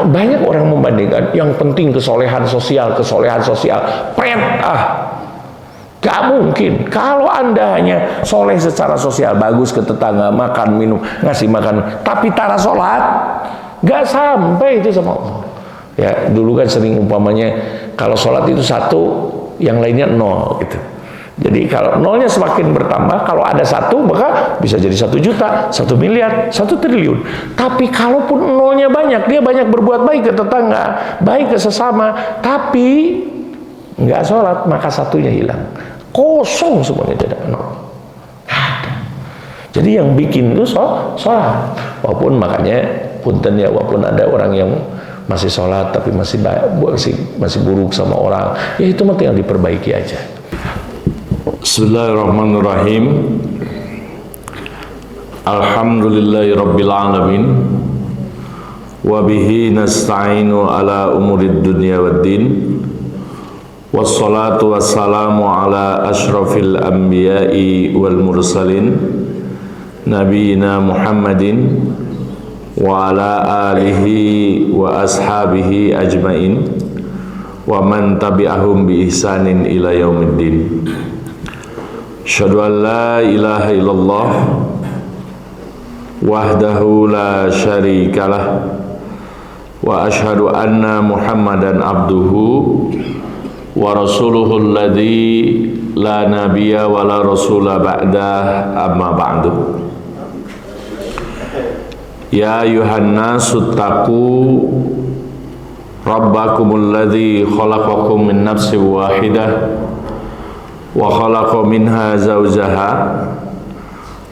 Banyak orang membandingkan yang penting kesolehan sosial, gak mungkin. Kalau Anda hanya soleh secara sosial, bagus ke tetangga, makan, minum, ngasih makan, tapi tara sholat, gak sampai itu sama Allah. Ya, dulu kan sering umpamanya, kalau sholat itu 1, yang lainnya 0 gitu. Jadi kalau nolnya semakin bertambah, kalau ada 1 maka bisa jadi 1 juta, 1 miliar, 1 triliun. Tapi kalaupun nolnya banyak, dia banyak berbuat baik ke tetangga, baik ke sesama, tapi nggak sholat, maka 1-nya hilang. Kosong semuanya, tidak nol. Jadi yang bikin itu sholat. Walaupun makanya punten ya, walaupun ada orang yang masih sholat tapi masih buruk sama orang, ya itu mah tinggal diperbaiki aja. Bismillahirrahmanirrahim. Alhamdulillahi rabbil alamin. Wa bihi nasta'inu ala umurid dunya waddin. Wassalatu wassalamu ala ashrafil anbiya'i wal mursalin nabiyina Muhammadin wa ala alihi wa ashabihi ajmain wa man tabi'ahum bi ihsanin ila yaumiddin. Asyhadu an la ilaha illallah wahdahu la syarikalah wa asyhadu anna Muhammadan abduhu wa rasuluhu alladhi la nabiyya wa la rasula ba'dah, amma ba'du. Ya ayuhan nasu taqu rabbakumul ladzi khalaqakum min nafsin wahidah wa khalaqa minha zawjaha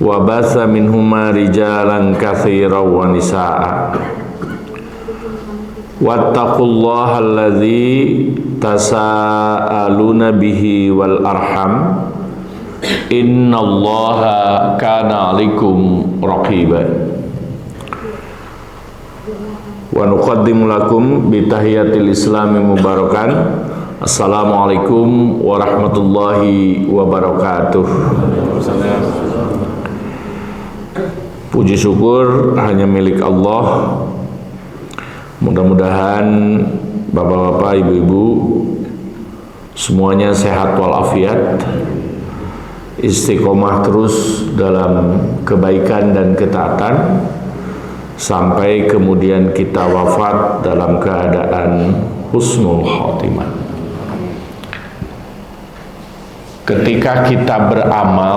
wa batha minhuma rijalan katsiran wa nisaa'a. Wattaqullaha alladzi tasaaluna bihi wal arham innallaha kana 'alaikum raqiba. Wa nuqaddimu lakum bi tahiyatil islami mubarakan. Assalamualaikum warahmatullahi wabarakatuh. Puji syukur hanya milik Allah. Mudah-mudahan bapak-bapak, ibu-ibu semuanya sehat walafiat, istiqomah terus dalam kebaikan dan ketaatan sampai kemudian kita wafat dalam keadaan husnul khotimah. Ketika kita beramal,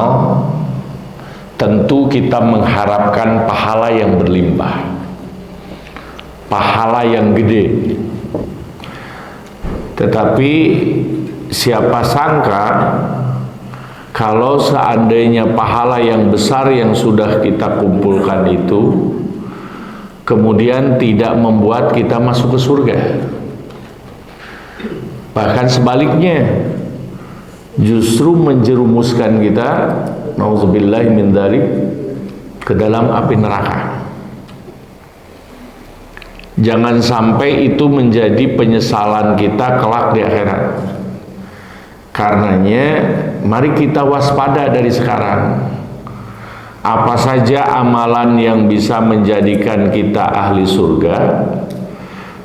tentu kita mengharapkan pahala yang berlimpah, pahala yang gede. Tetapi siapa sangka kalau seandainya pahala yang besar yang sudah kita kumpulkan itu kemudian tidak membuat kita masuk ke surga. Bahkan sebaliknya, justru menjerumuskan kita, nauzubillahi min dzalik, ke dalam api neraka. Jangan sampai itu menjadi penyesalan kita kelak di akhirat. Karenanya mari kita waspada dari sekarang. Apa saja amalan yang bisa menjadikan kita ahli surga,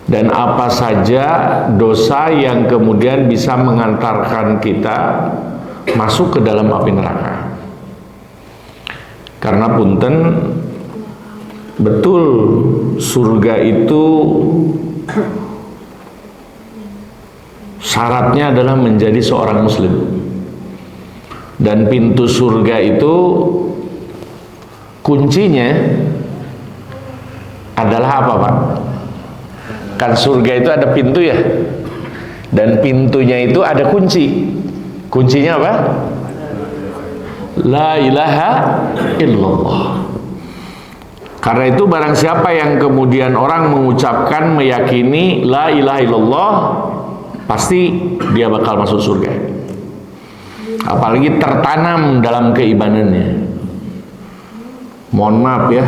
dan apa saja dosa yang kemudian bisa mengantarkan kita masuk ke dalam api neraka. Karena punten, betul surga itu syaratnya adalah menjadi seorang muslim, dan pintu surga itu kuncinya adalah apa, Pak? Kan surga itu ada pintu ya, dan pintunya itu ada kunci. Kuncinya apa? La ilaha illallah. Karena itu barang siapa yang kemudian orang mengucapkan, meyakini la ilaha illallah, pasti dia bakal masuk surga. Apalagi tertanam dalam keimanannya. Mohon maaf ya,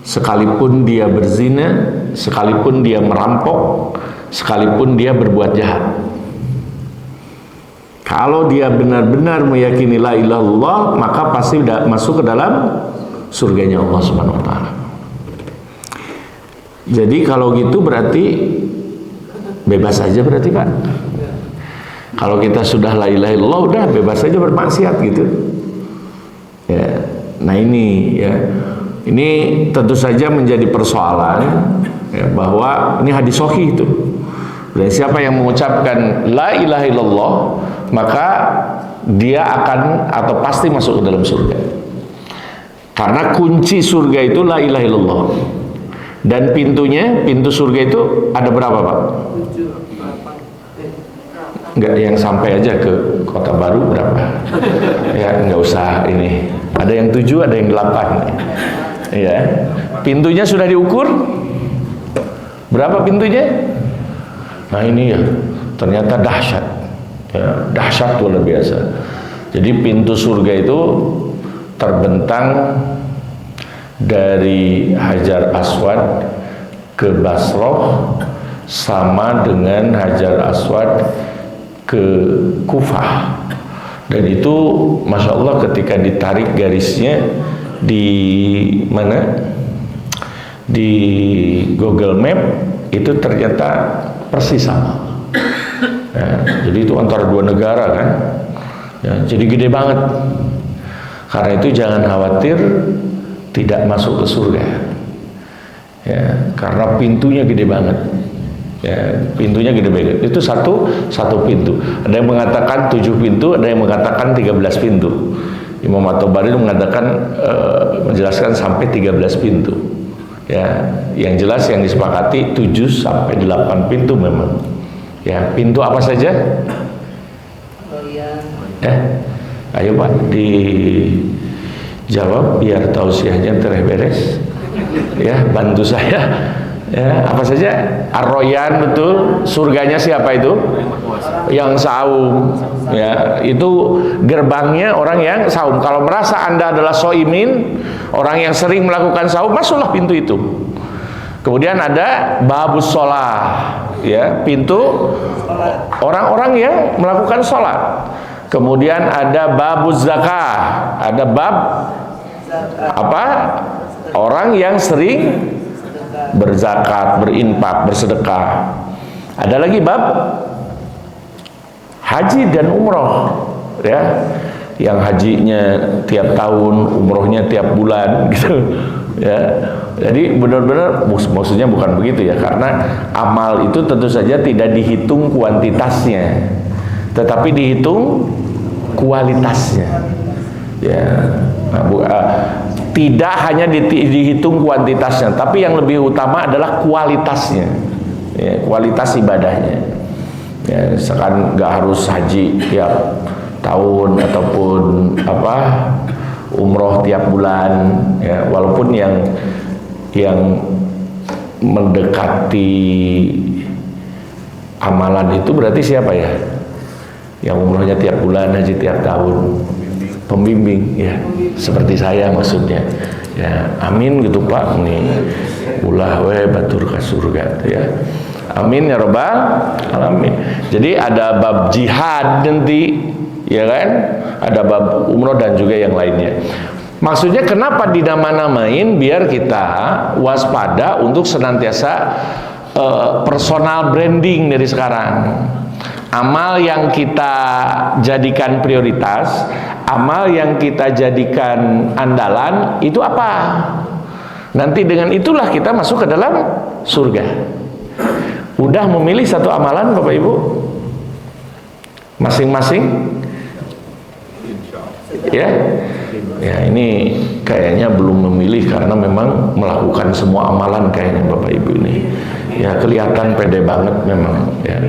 sekalipun dia berzina, sekalipun dia merampok, sekalipun dia berbuat jahat, kalau dia benar-benar meyakini la ilaha illallah, maka pasti masuk ke dalam surganya Allah Subhanahu wa taala. Jadi kalau gitu berarti bebas aja berarti Pak. Kalau kita sudah la ilaha illallah udah bebas aja bermaksiat gitu. Ya. Nah ini ya. Ini tentu saja menjadi persoalan ya, bahwa ini hadis sahih itu. Dan siapa yang mengucapkan la ilaha illallah maka dia akan atau pasti masuk ke dalam surga. Karena kunci surga itu la ilaha illallah. Dan pintunya, pintu surga itu ada berapa Pak? 7, 8. Enggak, yang sampai aja ke Kota Baru berapa? Ya enggak usah ini. Ada yang 7, ada yang 8. Ya. Pintunya sudah diukur? Berapa pintunya? Nah ini ya, ternyata dahsyat. Ya, dahsyat luar biasa. Jadi pintu surga itu terbentang dari Hajar Aswad ke Basroh sama dengan Hajar Aswad ke Kufah. Dan itu Masya Allah ketika ditarik garisnya di mana? Di Google Map itu ternyata persis sama. Ya, jadi itu antara dua negara kan. Ya, jadi gede banget. Karena itu jangan khawatir tidak masuk ke surga. Ya, karena pintunya gede banget. Ya, pintunya gede banget. Itu satu pintu. Ada yang mengatakan 7 pintu, ada yang mengatakan 13 pintu. Imam At-Tabari mengatakan menjelaskan sampai 13 pintu. Ya, yang jelas yang disepakati 7 sampai 8 pintu memang. Ya, pintu apa saja? Ayo Pak dijawab biar tausiahnya terberes. Ya, bantu saya. Ya, apa saja? Ar-Royan betul. Surganya siapa itu? Yang saum. Ya, itu gerbangnya orang yang saum. Kalau merasa Anda adalah soimin, orang yang sering melakukan saum, masuklah pintu itu. Kemudian ada babus sholah, ya, pintu orang-orang yang melakukan sholat. Kemudian ada babus zakah, ada bab apa? Orang yang sering berzakat, berinfak, bersedekah. Ada lagi bab haji dan umroh, ya, yang hajinya tiap tahun, umrohnya tiap bulan, gitu, ya. Jadi benar-benar maksudnya bukan begitu ya, karena amal itu tentu saja tidak dihitung kuantitasnya, tetapi dihitung kualitasnya. Ya, tidak hanya dihitung kuantitasnya, tapi yang lebih utama adalah kualitasnya. Ya, kualitas ibadahnya. Ya, misalkan nggak harus haji tiap tahun ataupun apa umroh tiap bulan. Ya, walaupun yang mendekati amalan itu berarti siapa ya? Yang umrohnya tiap bulan, haji tiap tahun. Pembimbing, ya, seperti saya maksudnya. Ya, amin gitu Pak. Nih, ulah we batur ka surga, ya. Amin ya robbal alamin. Jadi ada bab jihad nanti, ya kan? Ada bab umroh dan juga yang lainnya. Maksudnya kenapa dinama-namain? Biar kita waspada untuk senantiasa personal branding dari sekarang. Amal yang kita jadikan prioritas, amal yang kita jadikan andalan, itu apa? Nanti dengan itulah kita masuk ke dalam surga. Udah memilih satu amalan Bapak Ibu? Masing-masing? Ya? Ya, ini kayaknya belum memilih karena memang melakukan semua amalan kayaknya Bapak Ibu ini. Ya, kelihatan pede banget memang, ya.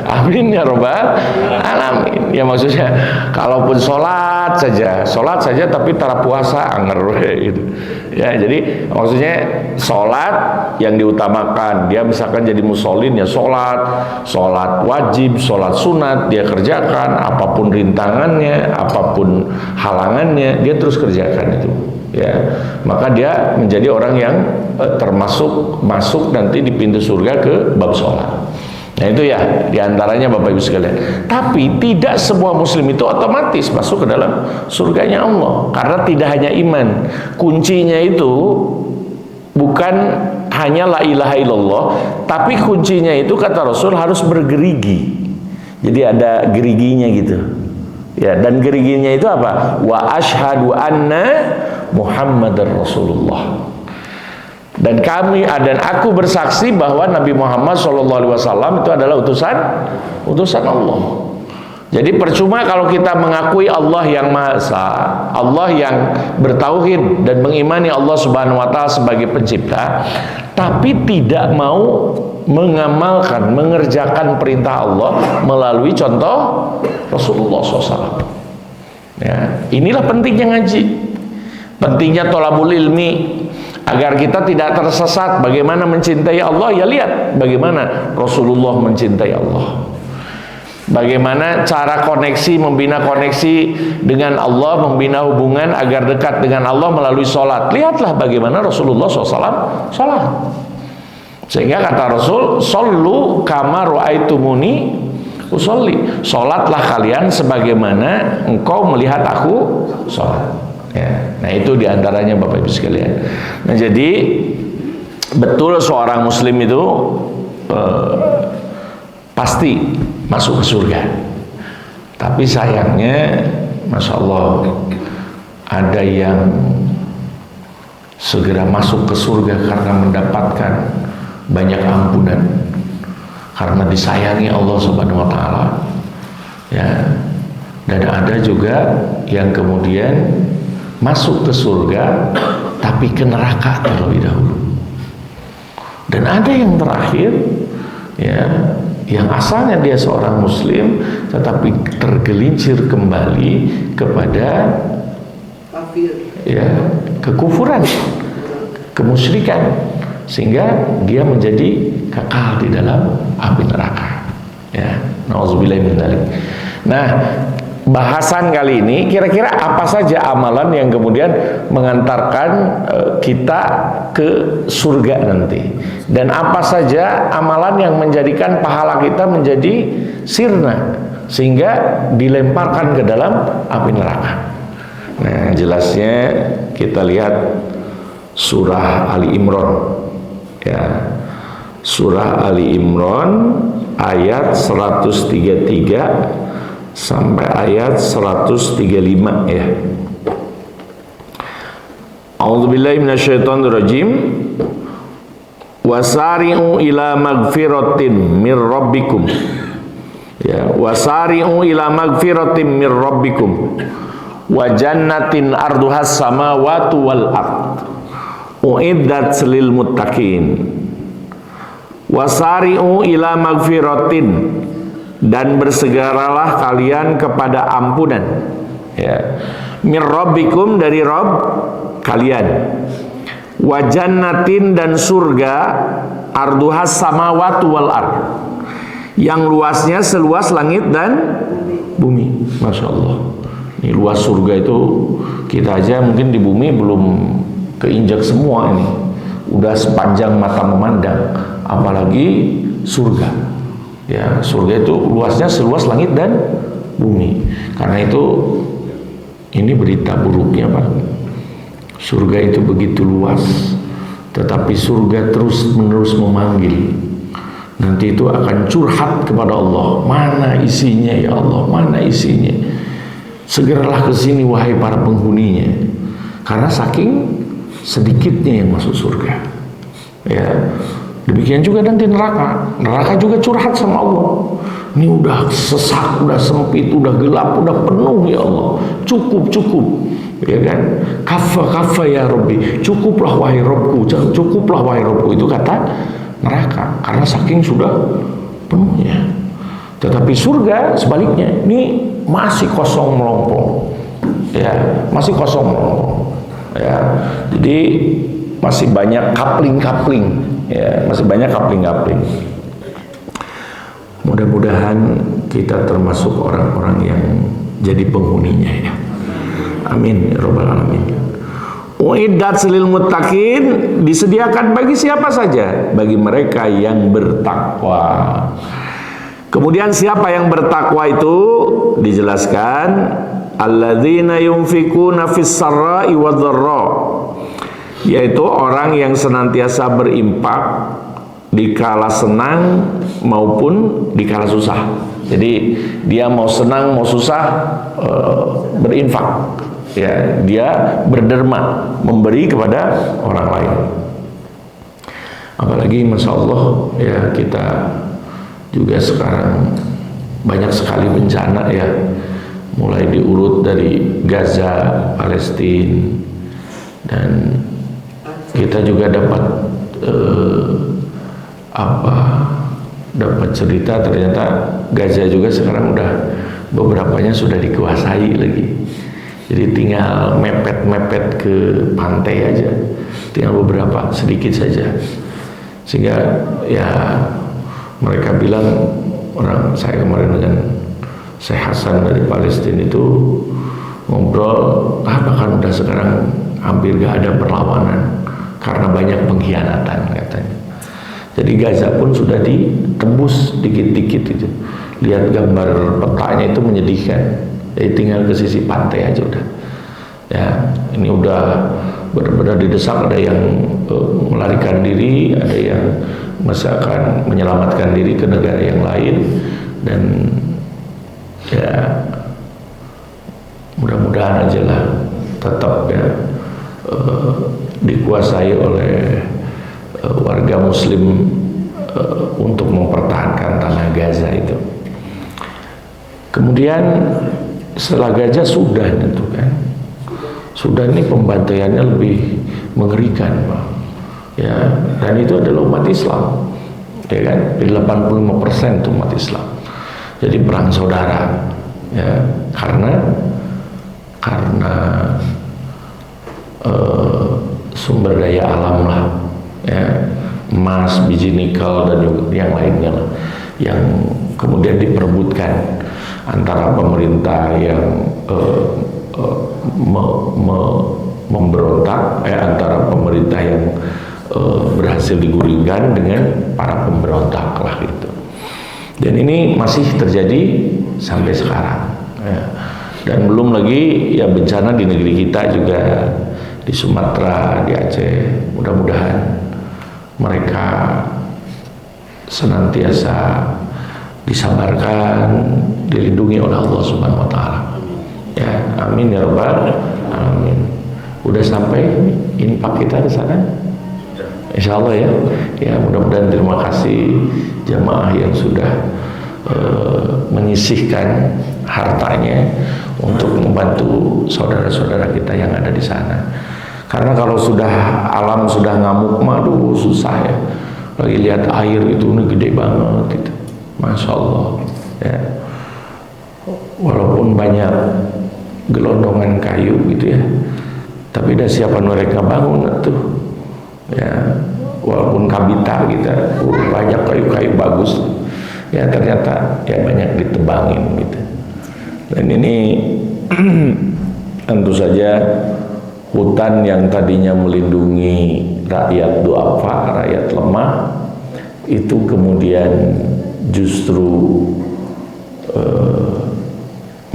Amin ya robbal alamin. Ya, maksudnya kalaupun sholat saja tapi tara puasa anger gitu. Ya, jadi maksudnya sholat yang diutamakan, dia misalkan jadi musholin ya sholat wajib, sholat sunat dia kerjakan, apapun rintangannya, apapun halangannya dia terus kerjakan itu. Ya, maka dia menjadi orang yang termasuk masuk nanti di pintu surga ke bab sholat. Nah itu ya diantaranya Bapak Ibu sekalian. Tapi tidak semua muslim itu otomatis masuk ke dalam surganya Allah, karena tidak hanya iman. Kuncinya itu bukan hanya la ilaha illallah, tapi kuncinya itu kata Rasul harus bergerigi. Jadi ada geriginya gitu. Ya, dan geriginya itu apa? Wa asyhadu anna Muhammadar Rasulullah. Dan aku bersaksi bahwa Nabi Muhammad SAW itu adalah utusan Allah. Jadi percuma kalau kita mengakui Allah yang Maha Esa, Allah yang bertauhid dan mengimani Allah Subhanahu wa taala sebagai pencipta, tapi tidak mau mengamalkan, mengerjakan perintah Allah melalui contoh Rasulullah SAW. Ya, inilah pentingnya ngaji, pentingnya thalabul ilmi, agar kita tidak tersesat. Bagaimana mencintai Allah? Ya lihat bagaimana Rasulullah mencintai Allah. Bagaimana cara koneksi, membina koneksi dengan Allah, membina hubungan agar dekat dengan Allah melalui sholat. Lihatlah bagaimana Rasulullah SAW sholat. Sehingga kata Rasul, "Shollu kama ra'aitumuni usolli." Sholatlah kalian sebagaimana engkau melihat aku sholat. Ya. Nah itu diantaranya Bapak Ibu sekalian. Nah jadi betul seorang Muslim itu pasti masuk ke surga. Tapi sayangnya, Masya Allah, ada yang segera masuk ke surga karena mendapatkan banyak ampunan, karena disayangi Allah Subhanahu wa taala. Ya. Dan ada juga yang kemudian masuk ke surga tapi ke neraka terlebih dahulu. Dan ada yang terakhir, ya, yang asalnya dia seorang muslim tetapi tergelincir kembali kepada ya, kekufuran, kemusyrikan, sehingga dia menjadi kekal di dalam api neraka. Ya, nauzubillahi min dzalik. Nah, bahasan kali ini kira-kira apa saja amalan yang kemudian mengantarkan kita ke surga nanti, dan apa saja amalan yang menjadikan pahala kita menjadi sirna sehingga dilemparkan ke dalam api neraka. Nah, jelasnya kita lihat surah Ali Imran, ya, surah Ali Imran ayat 133 sampai ayat 135 ya. A'udzubillahi minasyaitonirrajim. Wasari'u ila magfiratin mir rabbikum. Ya, wasari'u ila magfiratin mir rabbikum wa jannatin arduhas samawati wal ard uiddat lil muttaqin. Wasari'u ila magfiratin, dan bersegeralah kalian kepada ampunan, ya, mir rabbikum, dari Rabb kalian, wa jannatin, dan surga, arduhas samawati wal ard, yang luasnya seluas langit dan bumi. Masya Allah, ini luas surga itu kita aja mungkin di bumi belum keinjak semua, ini udah sepanjang mata memandang, apalagi surga. Ya, surga itu luasnya seluas langit dan bumi. Karena itu ini berita buruknya, Pak. Surga itu begitu luas, tetapi surga terus-menerus memanggil. Nanti itu akan curhat kepada Allah, mana isinya ya Allah, mana isinya? Segeralah ke sini wahai para penghuninya. Karena saking sedikitnya yang masuk surga. Ya. Demikian juga nanti neraka. Neraka juga curhat sama Allah. Ini udah sesak, udah sempit, udah gelap, udah penuh ya Allah. Cukup, ya kan? Kafa ya Rabbi. Cukuplah wahai Rabbku, cukuplah wahai Rabbku. Itu kata neraka. Karena saking sudah penuhnya. Tetapi surga sebaliknya, ini masih kosong melompong. Ya, masih kosong melompong. Ya, jadi masih banyak kapling-kapling. Ya, masih banyak kapling-kapling. Mudah-mudahan kita termasuk orang-orang yang jadi penghuninya ya. Amin ya rabbal alamin. Uiddat lil muttaqin, disediakan bagi siapa saja? Bagi mereka yang bertakwa. Kemudian siapa yang bertakwa itu dijelaskan, alladzina yunfikuna fis sarra'i wadh-dharra, yaitu orang yang senantiasa berimpak di kala senang maupun di kala susah. Jadi dia mau senang mau susah berinfak, ya, dia berderma, memberi kepada orang lain. Apalagi Masya Allah, ya, kita juga sekarang banyak sekali bencana, ya, mulai diurut dari Gaza, Palestina, dan kita juga dapat dapat cerita ternyata Gaza juga sekarang udah beberapanya sudah dikuasai lagi. Jadi tinggal mepet-mepet ke pantai aja, tinggal beberapa sedikit saja. Sehingga ya mereka bilang, saya kemarin dengan Syekh Hasan dari Palestina itu ngobrol, bahkan udah sekarang hampir gak ada perlawanan karena banyak pengkhianatan katanya. Jadi Gaza pun sudah ditembus dikit-dikit itu. Lihat gambar petanya itu menyedihkan. Jadi tinggal ke sisi pantai aja udah. Ya, ini udah benar-benar didesak, ada yang melarikan diri, ada yang misalkan menyelamatkan diri ke negara yang lain, dan ya mudah-mudahan aja lah tetap, ya, dikuasai oleh warga muslim untuk mempertahankan tanah Gaza itu. Kemudian setelah Gaza Sudan itu kan, Sudan ini pembantaiannya lebih mengerikan, Pak. Ya, dan itu adalah umat Islam, ya kan, 85% itu umat Islam. Jadi perang saudara, ya, karena sumber daya alam lah, ya, emas, biji nikel dan yang lainnya lah, yang kemudian diperebutkan antara pemerintah yang memberontak, antara pemerintah yang berhasil digulingkan dengan para pemberontak lah gitu. Dan ini masih terjadi sampai sekarang, ya. Dan belum lagi ya bencana di negeri kita juga, di Sumatera, di Aceh. Mudah-mudahan mereka senantiasa disabarkan, dilindungi oleh Allah Subhanahu wa taala. Ya, amin ya rabbal alamin. Udah sampai infak kita di sana? Insya Allah, ya. Ya, mudah-mudahan terima kasih jamaah yang sudah menyisihkan hartanya untuk membantu saudara-saudara kita yang ada di sana. Karena kalau sudah alam sudah ngamuk, aduh susah, ya. Lagi lihat air itu gede banget gitu. Masya Allah, ya. Walaupun banyak gelondongan kayu gitu, ya, tapi dah siapa mereka bangun tuh, ya. Walaupun kabita gitu, banyak kayu-kayu bagus, ya, ternyata ya banyak ditebangin gitu. Dan ini tentu saja hutan yang tadinya melindungi rakyat duafa, rakyat lemah, itu kemudian justru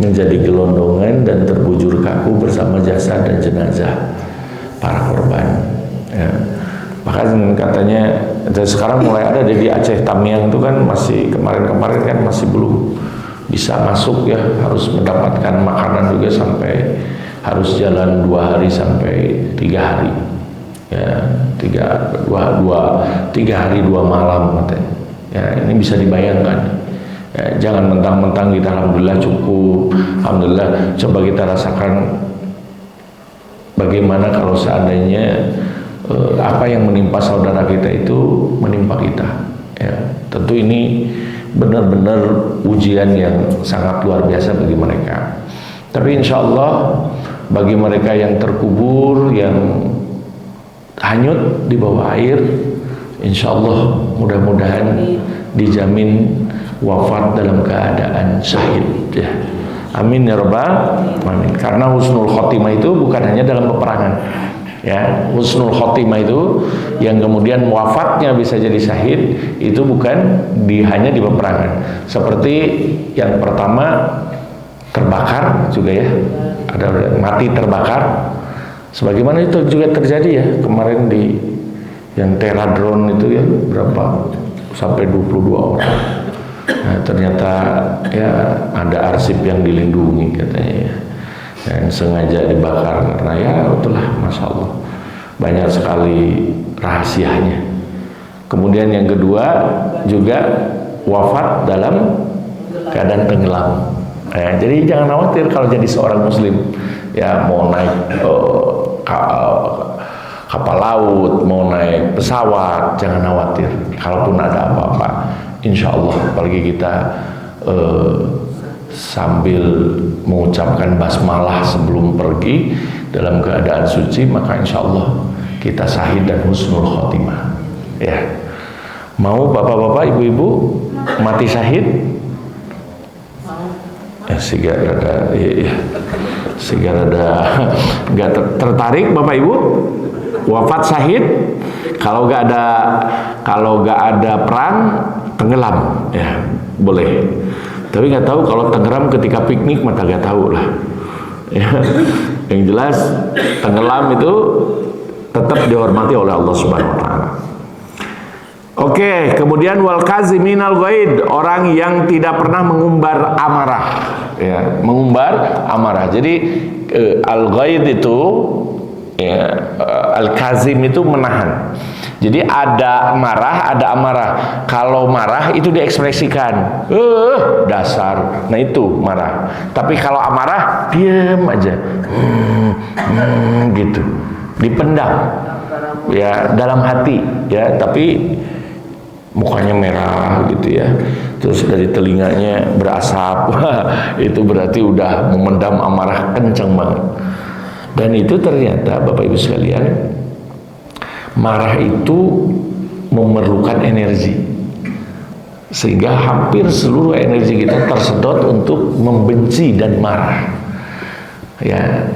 menjadi gelondongan dan terbujur kaku bersama jasad dan jenazah para korban, ya. Bahkan katanya sekarang mulai ada di Aceh, Tamiang itu kan masih kemarin-kemarin kan masih belum bisa masuk, ya, harus mendapatkan makanan juga sampai harus jalan 2 hari sampai 3 hari, ya, 3 hari 2 malam katanya. Ya, ini bisa dibayangkan, ya, jangan mentang-mentang kita alhamdulillah cukup, alhamdulillah. Coba kita rasakan bagaimana kalau seandainya apa yang menimpa saudara kita itu menimpa kita, ya. Tentu ini benar-benar ujian yang sangat luar biasa bagi mereka. Tapi insya Allah bagi mereka yang terkubur, yang hanyut di bawah air, insya Allah mudah-mudahan dijamin wafat dalam keadaan syahid, ya. Amin ya rabbal alamin. Karena husnul khotimah itu bukan hanya dalam peperangan, ya. Husnul khotimah itu yang kemudian wafatnya bisa jadi syahid, itu bukan hanya di peperangan. Seperti yang pertama terbakar juga, ya, ada mati terbakar, Sebagaimana itu juga terjadi ya kemarin di yang Teradron itu ya, berapa sampai 22 orang. Nah, ternyata ya ada arsip yang dilindungi katanya ya, dan sengaja dibakar karena ya itulah, masya Allah, banyak sekali rahasianya. Kemudian yang kedua juga wafat dalam keadaan tenggelam. Jadi jangan khawatir kalau jadi seorang muslim ya, mau naik kapal laut, mau naik pesawat, jangan khawatir. Kalaupun ada apa-apa, insya Allah, apalagi kita sambil mengucapkan basmalah sebelum pergi dalam keadaan suci, maka insya Allah kita syahid dan husnul khotimah. Ya, mau bapak-bapak, ibu-ibu mati syahid? Sehingga ada nggak tertarik bapak ibu wafat syahid? Kalau nggak ada perang, tenggelam ya boleh. Tapi nggak tahu kalau tenggelam ketika piknik, mata nggak tahu lah. Ya. Yang jelas tenggelam itu tetap dihormati oleh Allah Subhanahu Wa Taala. Oke, kemudian wal kaziminal ghaid, orang yang tidak pernah mengumbar amarah, ya, mengumbar amarah. Jadi al ghaid itu ya, al kazim itu menahan. Jadi ada marah, ada amarah. Kalau marah itu diekspresikan, dasar. Nah itu marah. Tapi kalau amarah diam aja, gitu, dipendam, ya dalam hati, ya tapi mukanya merah gitu ya, terus dari telinganya berasap. Itu berarti udah memendam amarah kenceng banget. Dan itu ternyata Bapak Ibu sekalian, marah itu memerlukan energi, sehingga hampir seluruh energi kita tersedot untuk membenci dan marah ya.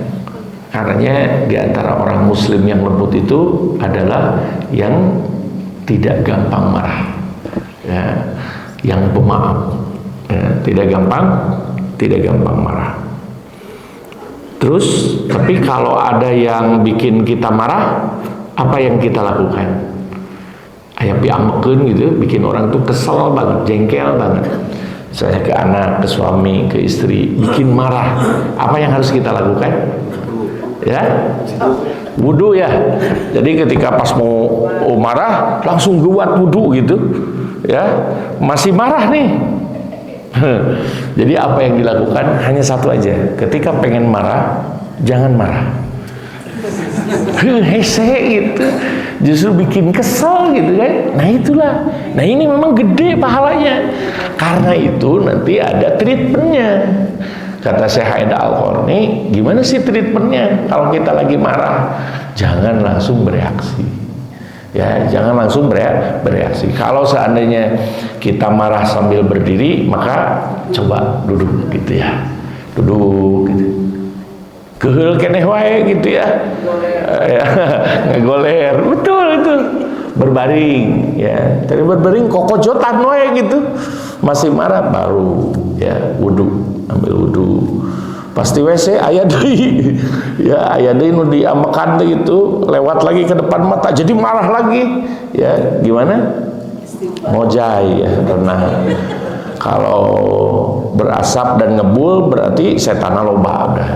Karenanya di antara orang muslim yang lembut itu adalah yang tidak gampang marah, ya, yang pemaaf, ya, tidak gampang marah. Terus, tapi kalau ada yang bikin kita marah, apa yang kita lakukan? Aya piamkeun gitu, bikin orang tuh kesel banget, jengkel banget. Misalnya ke anak, ke suami, ke istri, bikin marah. Apa yang harus kita lakukan? Ya, wudu ya. Jadi ketika pas mau marah langsung buat wudu gitu ya, masih marah nih. Jadi apa yang dilakukan hanya satu aja, ketika pengen marah jangan marah. Hese gitu, justru bikin kesel gitu kan. Nah itulah, nah ini memang gede pahalanya. Karena itu nanti ada treatmentnya. Kata Syekh Haidar Al-Qarni, gimana sih treatmentnya kalau kita lagi marah? Jangan langsung bereaksi. Ya, jangan langsung bereaksi. Kalau seandainya kita marah sambil berdiri, maka coba duduk gitu ya. Duduk gitu. Geheul keneh wae gitu ya. Ngegoler. Betul itu. Berbaring ya. Jadi berbaring kokojotan wae gitu. Masih marah baru ya wudu. Ambil wudu, pasti WC aya deui ya, aya deui nu diamekan gitu, lewat lagi ke depan mata jadi marah lagi ya. Gimana? Mojai ya, karena kalau berasap dan ngebul berarti setanna loba udah.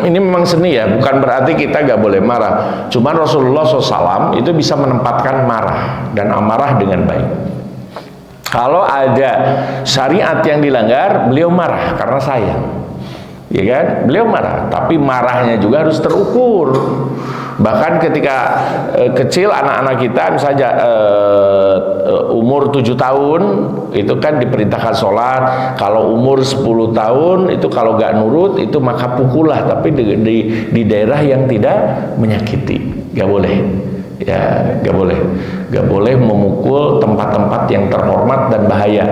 Ini memang seni ya, bukan berarti kita gak boleh marah. Cuman Rasulullah SAW itu bisa menempatkan marah dan amarah dengan baik. Kalau ada syariat yang dilanggar, beliau marah karena sayang, ya kan? Beliau marah, tapi marahnya juga harus terukur. Bahkan ketika kecil anak-anak kita, misalnya umur 7 tahun, itu kan diperintahkan sholat. Kalau umur 10 tahun, itu kalau gak nurut, itu maka pukullah. Tapi di daerah yang tidak menyakiti, gak boleh. Ya, gak boleh memukul tempat-tempat yang terhormat dan bahaya.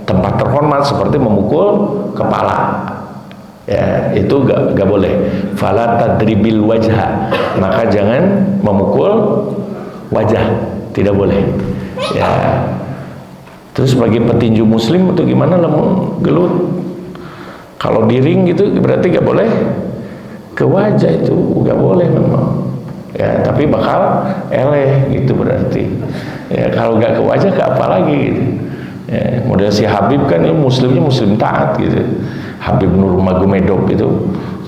Tempat terhormat seperti memukul kepala, ya itu gak boleh. Fala tadribil wajha, maka jangan memukul wajah, tidak boleh. Ya, terus bagi petinju muslim itu gimana, lamun gelut kalau diring gitu berarti gak boleh ke wajah itu nggak boleh memang ya, tapi bakal eleh gitu berarti ya. Kalau nggak ke wajah ke apa lagi gitu ya. Model si Habib kan ini muslimnya muslim taat gitu, Habib Nurmagomedov itu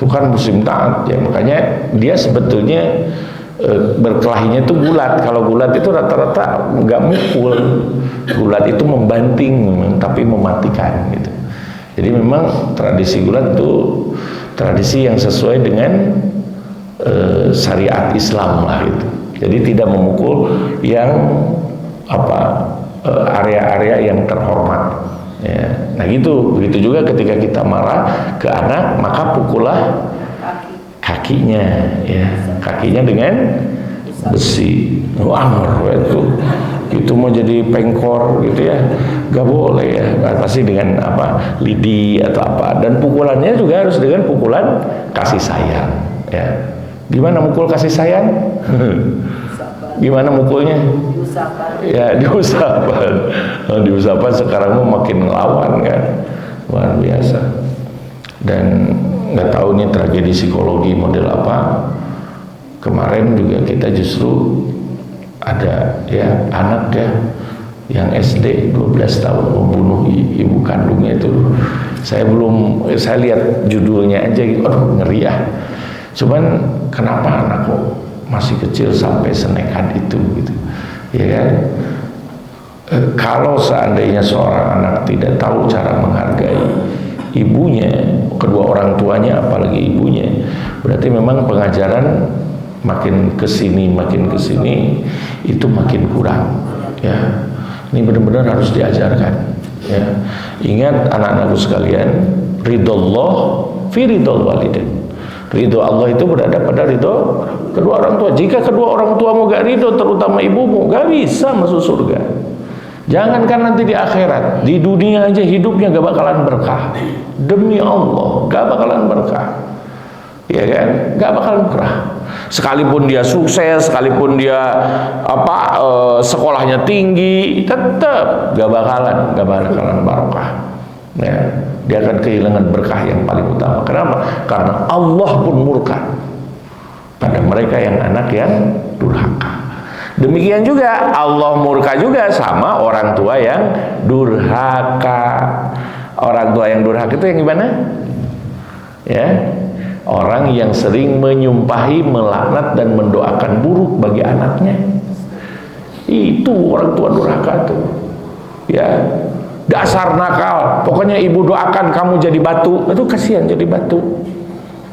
kan muslim taat ya, makanya dia sebetulnya berkelahinya itu gulat. Kalau gulat itu rata-rata nggak mukul, gulat itu membanting tapi mematikan gitu. Jadi memang tradisi gulat itu tradisi yang sesuai dengan syariat Islam lah gitu. Jadi tidak memukul yang area-area yang terhormat ya. Nah gitu, begitu juga ketika kita marah ke anak, maka pukullah kakinya ya, kakinya dengan besi. Amr itu mau jadi pengkor gitu ya, gak boleh ya, pasti dengan lidi atau apa. Dan pukulannya juga harus dengan pukulan kasih sayang ya. Gimana mukul kasih sayang? Gimana mukulnya? Ya diusapan. Diusapan sekarang mau makin ngelawan kan, luar biasa. Dan nggak tahu nih tragedi psikologi model apa. Kemarin juga kita justru ada ya anak ya yang SD 12 tahun membunuh ibu kandungnya itu. Saya lihat judulnya aja gitu, aduh ngeri ya. Cuman kenapa anakku masih kecil sampai senekat itu gitu ya kan? Kalau seandainya seorang anak tidak tahu cara menghargai ibunya, kedua orang tuanya apalagi ibunya, berarti memang pengajaran makin kesini itu makin kurang ya. Ini benar-benar harus diajarkan ya. Ingat anak-anakku sekalian, ridhollah fi ridhol walidain. Ridho Allah itu berada pada ridho kedua orang tua. Jika kedua orang tuamu gak ridho, terutama ibumu, gak bisa masuk surga. Jangankan nanti di akhirat, di dunia aja hidupnya gak bakalan berkah. Demi Allah, gak bakalan berkah. Ya kan? Gak bakalan berkah. Sekalipun dia sukses, sekalipun dia sekolahnya tinggi, tetap gak bakalan barokah. Ya, dia akan kehilangan berkah yang paling utama. Kenapa? Karena Allah pun murka pada mereka yang anak yang durhaka. Demikian juga Allah murka juga sama orang tua yang durhaka. Orang tua yang durhaka itu yang gimana? Ya, orang yang sering menyumpahi, melaknat dan mendoakan buruk bagi anaknya. Itu orang tua durhaka tuh. Ya. Dasar nakal, pokoknya ibu doakan kamu jadi batu. Itu kasihan jadi batu,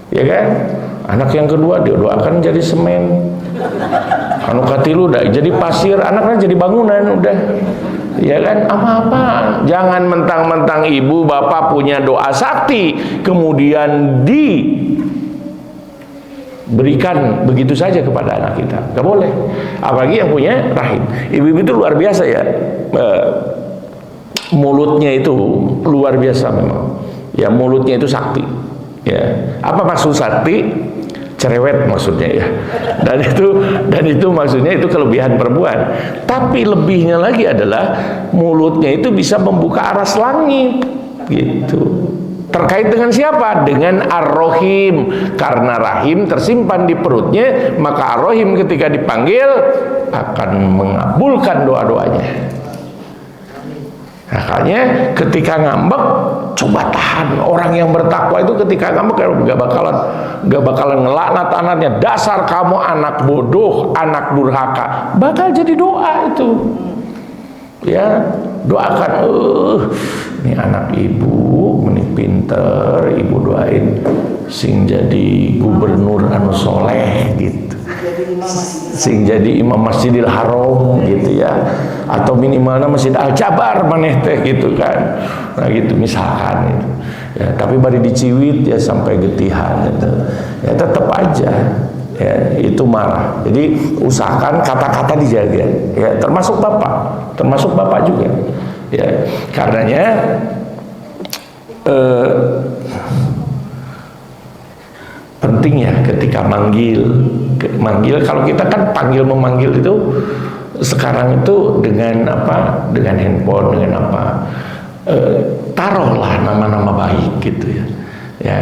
ya kan? Anak yang kedua dia doakan jadi semen, anu katilu udah jadi pasir, anaknya jadi bangunan udah, ya kan? Apa-apa, jangan mentang-mentang ibu bapak punya doa sakti kemudian diberikan begitu saja kepada anak kita, gak boleh. Apalagi yang punya rahim. Ibu-ibu itu luar biasa ya. Mulutnya itu luar biasa memang ya, mulutnya itu sakti ya. Apa maksud sakti? Cerewet maksudnya ya. Dan itu maksudnya itu kelebihan perempuan. Tapi lebihnya lagi adalah mulutnya itu bisa membuka aras langit gitu. Terkait dengan siapa? Dengan Ar-Rahim. Karena rahim tersimpan di perutnya, maka Ar-Rahim ketika dipanggil akan mengabulkan doa-doanya. Makanya ketika ngambek coba tahan. Orang yang bertakwa itu ketika ngambek gak bakalan ngelaknat anaknya, dasar kamu anak bodoh, anak durhaka. Bakal jadi doa itu. Ya, doakan ini anak ibu meni pinter, ibu doain sing jadi gubernur anu soleh gitu, sing jadi imam Masjidil Haram gitu ya, atau minimalnya Masjid Al-Jabar maneh teh gitu kan. Nah gitu misalkan itu ya, tapi bari diciwit ya sampai getihan itu ya, tetap aja ya itu marah. Jadi usahakan kata-kata dijaga ya, termasuk bapak juga ya. Karenanya penting ya ketika manggil, kalau kita kan panggil memanggil itu sekarang itu dengan apa, dengan handphone, dengan apa, taruhlah nama-nama baik gitu ya. Ya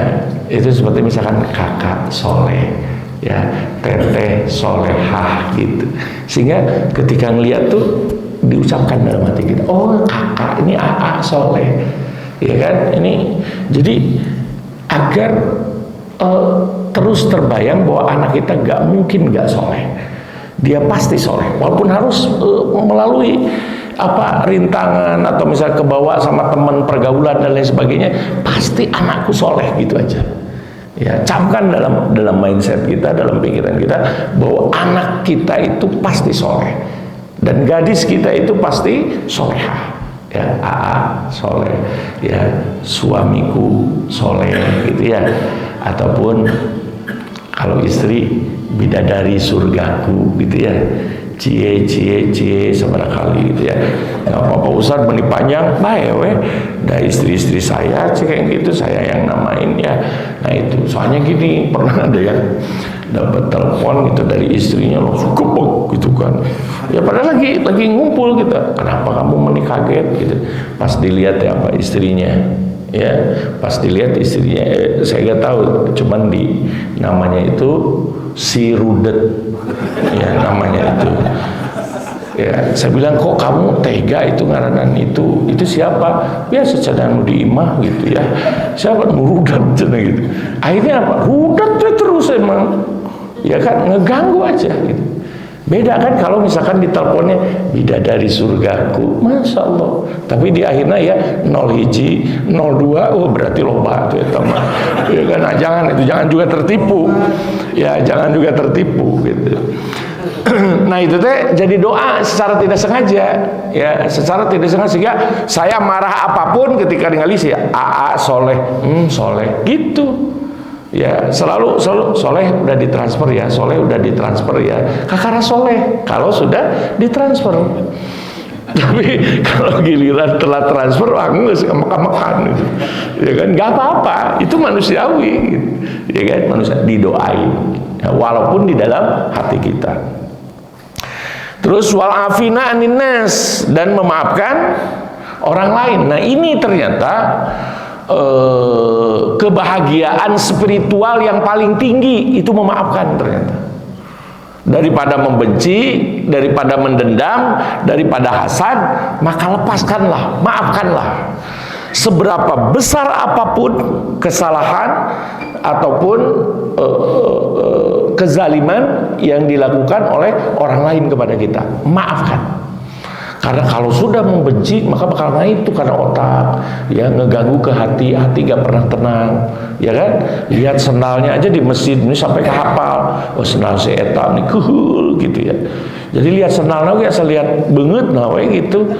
Itu seperti misalkan kakak soleh, ya, teteh solehah gitu. Sehingga ketika ngeliat tuh diucapkan dalam hati kita, oh kakak ini AA soleh, ya kan? Ini jadi agar terus terbayang bahwa anak kita gak mungkin gak soleh. Dia pasti soleh, walaupun harus melalui rintangan atau misalnya kebawa sama teman pergaulan dan lain sebagainya, pasti anakku soleh gitu aja. Ya, camkan dalam mindset kita, dalam pikiran kita bahwa anak kita itu pasti soleh dan gadis kita itu pasti solehah. Ya, AA soleh, ya, suamiku soleh gitu ya, ataupun kalau istri bidadari surgaku gitu ya, cie seberkali gitu ya. Nggak apa-apa Ustaz meni panjang bae we, dari istri-istri saya kayak gitu saya yang namain ya. Nah itu soalnya gini, pernah ada yang dapat telepon gitu dari istrinya langsung kepok gitu kan, ya padahal lagi ngumpul kita, kenapa kamu menikah kaget gitu. Pas dilihat ya apa istrinya, ya pas dilihat istrinya, saya nggak tahu, cuman di namanya itu si Rudet, ya namanya itu. Ya, saya bilang kok kamu tega itu ngaranan itu siapa? Biasa cadang di imah gitu ya. Siapa Rudet gitu. Akhirnya apa? Rudet terus emang. Ya kan ngeganggu aja gitu. Beda kan kalau misalkan diteleponnya bidadari surgaku, Masya Allah. Tapi di akhirnya ya 01, 02, oh berarti loba tuh ya teman. Ya kan, nah, jangan juga tertipu. Ya jangan juga tertipu gitu. Nah itu teh jadi doa secara tidak sengaja, ya secara tidak sengaja, sehingga saya marah apapun ketika ningali sih AA soleh, soleh gitu. Ya selalu soleh udah ditransfer ya, soleh udah ditransfer ya, kakara soleh kalau sudah ditransfer. Tapi kalau giliran telah transfer nggak makan gitu, ya kan nggak apa-apa, itu manusiawi gitu. Ya kan manusia didoain ya, walaupun di dalam hati kita. Terus wal afina anin nas, dan memaafkan orang lain. Nah ini ternyata kebahagiaan spiritual yang paling tinggi itu memaafkan ternyata. Daripada membenci, daripada mendendam, daripada hasad, maka lepaskanlah, maafkanlah. Seberapa besar apapun kesalahan ataupun kezaliman yang dilakukan oleh orang lain kepada kita, maafkan. Karena kalau sudah membenci maka bakal naik itu karena otak, ya ngeganggu ke hati gak pernah tenang, ya kan? Lihat sendalnya aja di masjid ini sampai kehafal, oh sendal si eta nih kuhul gitu ya. Jadi lihat sendalnya ya saya lihat banget nah gitu,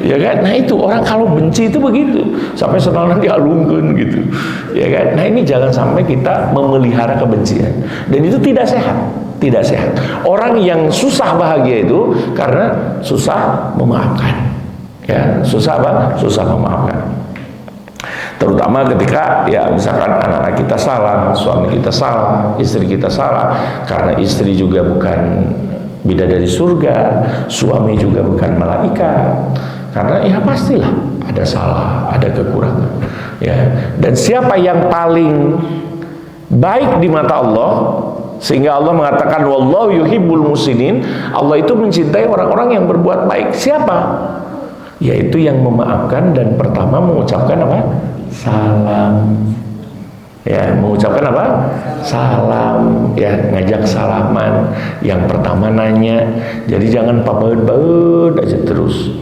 ya kan? Nah itu orang kalau benci itu begitu, sampai sendalnya dialungkan gitu, ya kan? Nah ini jangan sampai kita memelihara kebencian, dan itu tidak sehat. Tidak sehat. Orang yang susah bahagia itu karena susah memaafkan. Ya, susah apa? Susah memaafkan. Terutama ketika ya misalkan anak-anak kita salah, suami kita salah, istri kita salah, karena istri juga bukan bidadari surga, suami juga bukan malaikat. Karena ya pastilah ada salah, ada kekurangan. Ya, dan siapa yang paling baik di mata Allah? Sehingga Allah mengatakan wallahu yuhibbul musinin, Allah itu mencintai orang-orang yang berbuat baik. Siapa? Yaitu yang memaafkan dan pertama mengucapkan apa? Salam. Ya, mengucapkan apa? Salam. Ya, ngajak salaman. Yang pertama nanya. Jadi jangan pabaud-baud aja terus.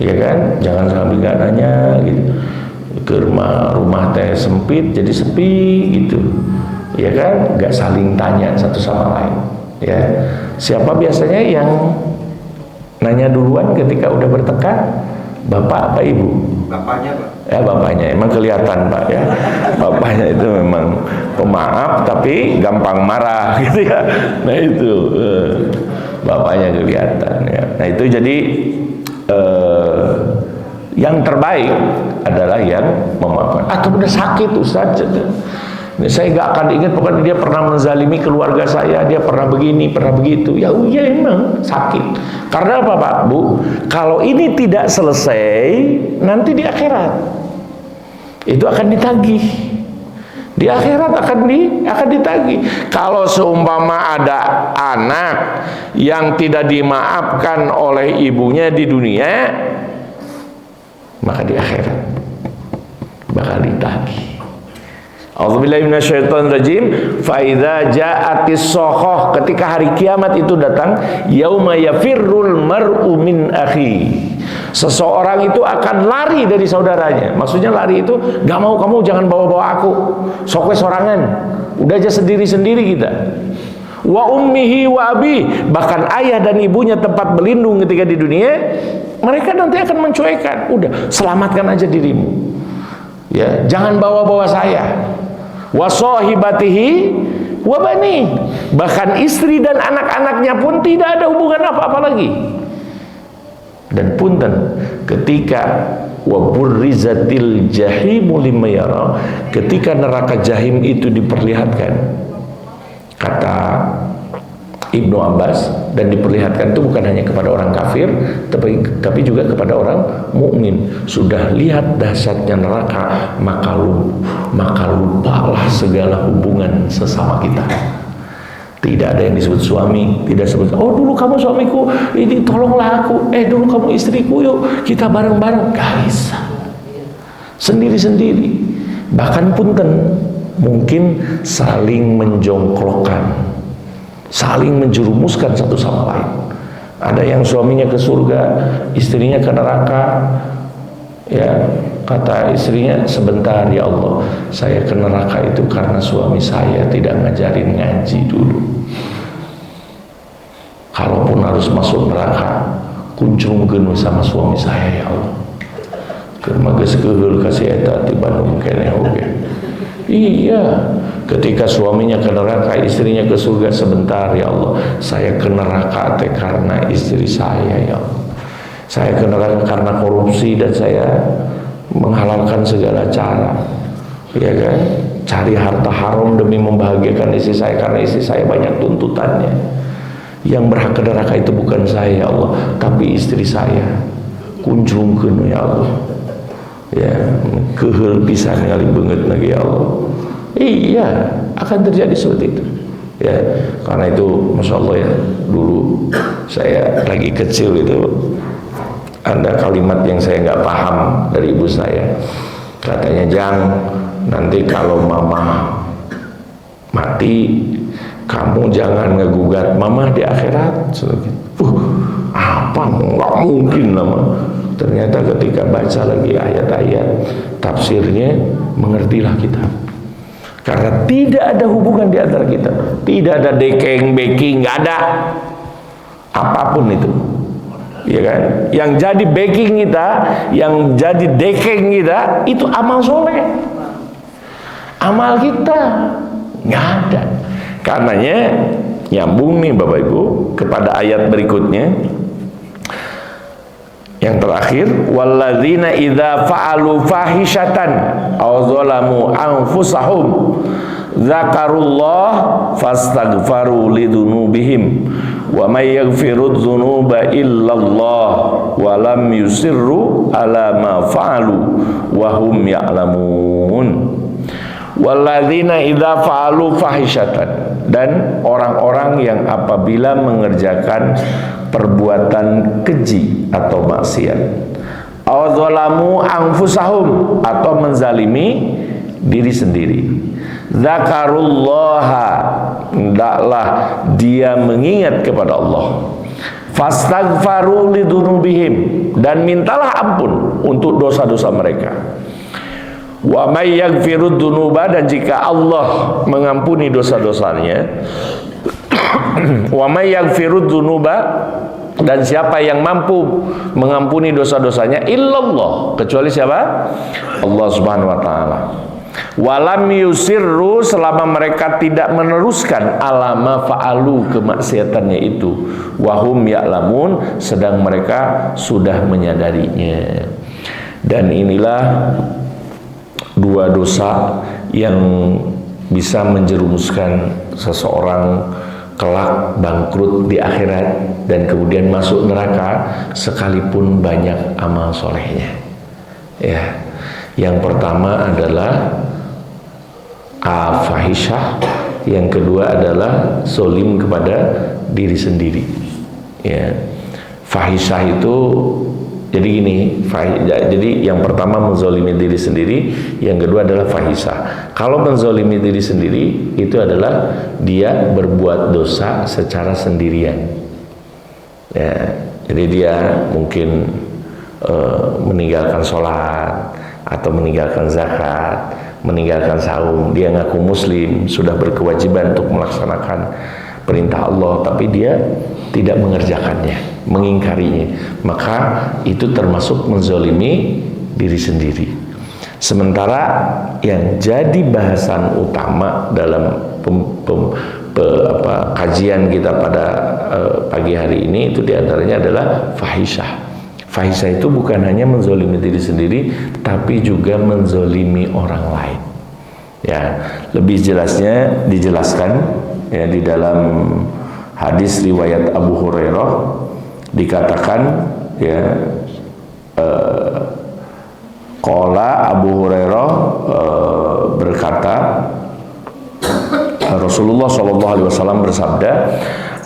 Ya kan? Jangan sampai gak nanya gitu. Ke rumah teh sempit jadi sepi gitu. Ya kan, nggak saling tanya satu sama lain. Ya, siapa biasanya yang nanya duluan ketika udah bertengkar? Bapak apa ibu? Bapaknya Pak. Ya bapaknya, emang kelihatan Pak ya. Bapaknya itu memang pemaaf tapi gampang marah gitu ya. Nah itu bapaknya kelihatan ya. Nah itu jadi yang terbaik adalah yang memaafkan. Atau udah sakit Ustaz. Saya gak akan ingat pokoknya dia pernah menzalimi keluarga saya, dia pernah begini, pernah begitu. Ya iya emang sakit. Karena apa Pak, Bu? Kalau ini tidak selesai, nanti di akhirat itu akan ditagih. Di akhirat akan ditagih. Kalau seumpama ada anak yang tidak dimaafkan oleh ibunya di dunia, maka di akhirat bakal ditagih. A'udzubillahi minasyaitonirrajim. Fa idza ja'atis shakhah, ketika hari kiamat itu datang, yauma yafirrul mar'u min akhi. Seseorang itu akan lari dari saudaranya. Maksudnya lari itu gak mau, kamu jangan bawa-bawa aku, sok we sorangan, udah aja sendiri-sendiri kita. Wa ummihi wa abi, bahkan ayah dan ibunya tempat berlindung ketika di dunia, mereka nanti akan mencuekkan. Udah, selamatkan aja dirimu, ya, jangan bawa-bawa saya. Wa sahibatihi wa bani, bahkan istri dan anak-anaknya pun tidak ada hubungan apa-apa lagi. Dan punten, ketika wa burrizatil jahimu liman yara, ketika neraka jahim itu diperlihatkan, kata Ibnu Abbas, dan diperlihatkan itu bukan hanya kepada orang kafir, tapi juga kepada orang mukmin. Sudah lihat dahsyatnya neraka, maka lupalah segala hubungan sesama kita. Tidak ada yang disebut suami, tidak disebut, oh dulu kamu suamiku, ini tolonglah aku, dulu kamu istriku, yuk kita bareng-bareng. Gak bisa, sendiri-sendiri. Bahkan punten, mungkin saling menjongklokan, saling menjerumuskan satu sama lain. Ada yang suaminya ke surga, istrinya ke neraka. Ya, kata istrinya, sebentar ya Allah, saya ke neraka itu karena suami saya tidak ngajarin ngaji dulu. Kalaupun harus masuk neraka, kuncungkeun sama suami saya ya Allah. Keur mageus keheul kasih eta ti Bandung keneh oge. Iya, ketika suaminya ke neraka, istrinya ke surga, sebentar ya Allah, saya ke neraka teh karena istri saya ya Allah. Saya ke neraka karena korupsi dan saya menghalalkan segala cara, ya kan? Cari harta haram demi membahagiakan istri saya karena istri saya banyak tuntutannya. Yang berhak ke neraka itu bukan saya ya Allah, tapi istri saya. Kunjungkeun ya Allah. Ya, keheul pisan ngali beungeut lagi ya Allah. Iya, akan terjadi seperti itu. Ya, karena itu Masya Allah ya, dulu saya lagi kecil itu ada kalimat yang saya nggak paham dari ibu saya. Katanya, Jang, nanti kalau mama mati, kamu jangan ngegugat mama di akhirat. Apa? Nggak mungkin nama. Ternyata ketika baca lagi ayat-ayat tafsirnya, mengertilah kita. Karena tidak ada hubungan di antara kita, tidak ada dekeng, backing, nggak ada apapun itu. Ya kan? Yang jadi backing kita, yang jadi dekeng kita, itu amal soleh. Amal kita nggak ada. Karenanya nyambung nih Bapak Ibu kepada ayat berikutnya. Yang terakhir, walladzina idza fa'alu fahishatan aw zalamu anfusahum dzakarullah fastaghfaru lidunubihim wa may yaghfiru dzunuba illallah wa lam yusirru ala ma fa'alu wa hum ya'lamun. Walladzina idza fa'alu fahishatan, dan orang-orang yang apabila mengerjakan perbuatan keji atau maksiat, aw zalamu anfusahum, atau menzalimi diri sendiri, dzakarullaha, hendaklah dia mengingat kepada Allah, fastaghfaru lidunubihim, dan mintalah ampun untuk dosa-dosa mereka. Wa may yaghfiru dzunuba, dan jika Allah mengampuni dosa-dosanya, wa may yaghfiru dzunuba, dan siapa yang mampu mengampuni dosa-dosanya, illallah, kecuali siapa? Allah Subhanahu wa taala. Walam yusirru, selama mereka tidak meneruskan alama fa'alu, kemaksiatannya itu, wahum ya'lamun, sedang mereka sudah menyadarinya. Dan inilah dua dosa yang bisa menjerumuskan seseorang kelak bangkrut di akhirat dan kemudian masuk neraka sekalipun banyak amal solehnya. Ya, yang pertama adalah fahisyah, yang kedua adalah zolim kepada diri sendiri. Ya, fahisyah itu jadi gini, jadi yang pertama menzolimi diri sendiri, yang kedua adalah fahisyah. Kalau menzolimi diri sendiri itu adalah dia berbuat dosa secara sendirian. Ya, jadi dia mungkin meninggalkan sholat atau meninggalkan zakat, meninggalkan saum. Dia ngaku muslim, sudah berkewajiban untuk melaksanakan perintah Allah, tapi dia tidak mengerjakannya, mengingkarinya. Maka itu termasuk menzolimi diri sendiri. Sementara yang jadi bahasan utama dalam kajian kita pada pagi hari ini itu diantaranya adalah fahisyah. Fahisyah itu bukan hanya menzolimi diri sendiri, tapi juga menzolimi orang lain. Ya, lebih jelasnya dijelaskan ya di dalam hadis riwayat Abu Hurairah, dikatakan ya, qala Abu Hurairah berkata, Rasulullah SAW bersabda,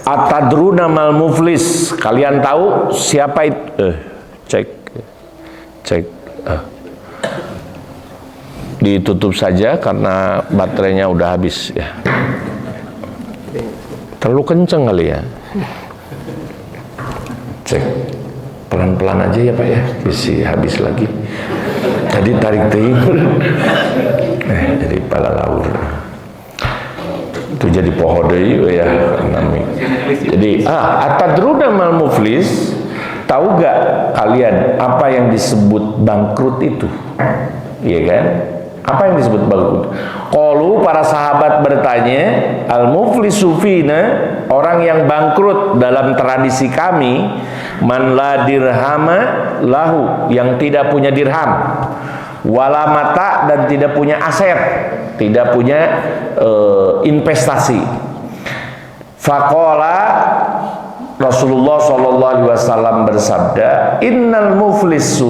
atadruna mal muflis, kalian tahu siapa itu? Cek ditutup saja karena baterainya udah habis ya. Terlalu kenceng kali ya. Cek pelan-pelan aja ya Pak ya, isi habis lagi. Tadi tarik timur, jadi pala laur. Itu jadi pohon deh ya. Jadi atadruna mal muflis, tahu gak kalian apa yang disebut bangkrut itu? Iya kan? Apa yang disebut bangkrut? Qalu, para sahabat bertanya, al-muflisu fina, orang yang bangkrut dalam tradisi kami, man la dirhama lahu, yang tidak punya dirham, wala mata, dan tidak punya aset, tidak punya investasi. Faqala, Rasulullah SAW bersabda, innal muflisa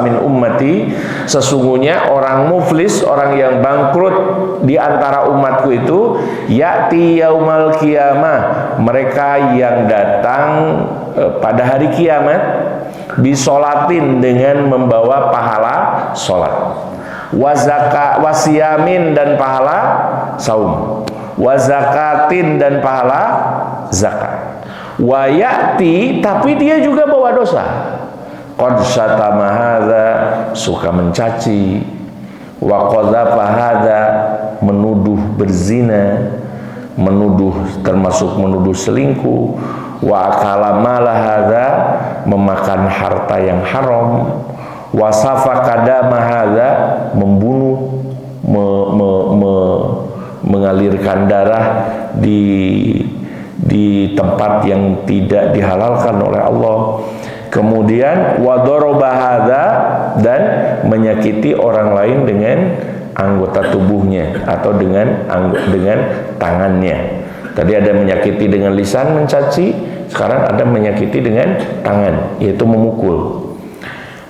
min ummati, sesungguhnya orang muflis, orang yang bangkrut di antara umatku itu, ya'ti yaumal qiyamah, mereka yang datang pada hari kiamat, bisolatin, dengan membawa pahala solat, wasiyamin, dan pahala saum, wazakatin, dan pahala zakat, wayati, tapi dia juga bawa dosa, qad syatama hadza, suka mencaci, wa qadzafa hadza, menuduh berzina, menuduh, termasuk menuduh selingkuh, wa akala mala hadza, memakan harta yang haram, wa safaka dama hadza, membunuh, mengalirkan darah di tempat yang tidak dihalalkan oleh Allah. Kemudian wadoroba hadza, dan menyakiti orang lain dengan anggota tubuhnya atau dengan tangannya. Tadi ada menyakiti dengan lisan, mencaci, sekarang ada menyakiti dengan tangan, yaitu memukul.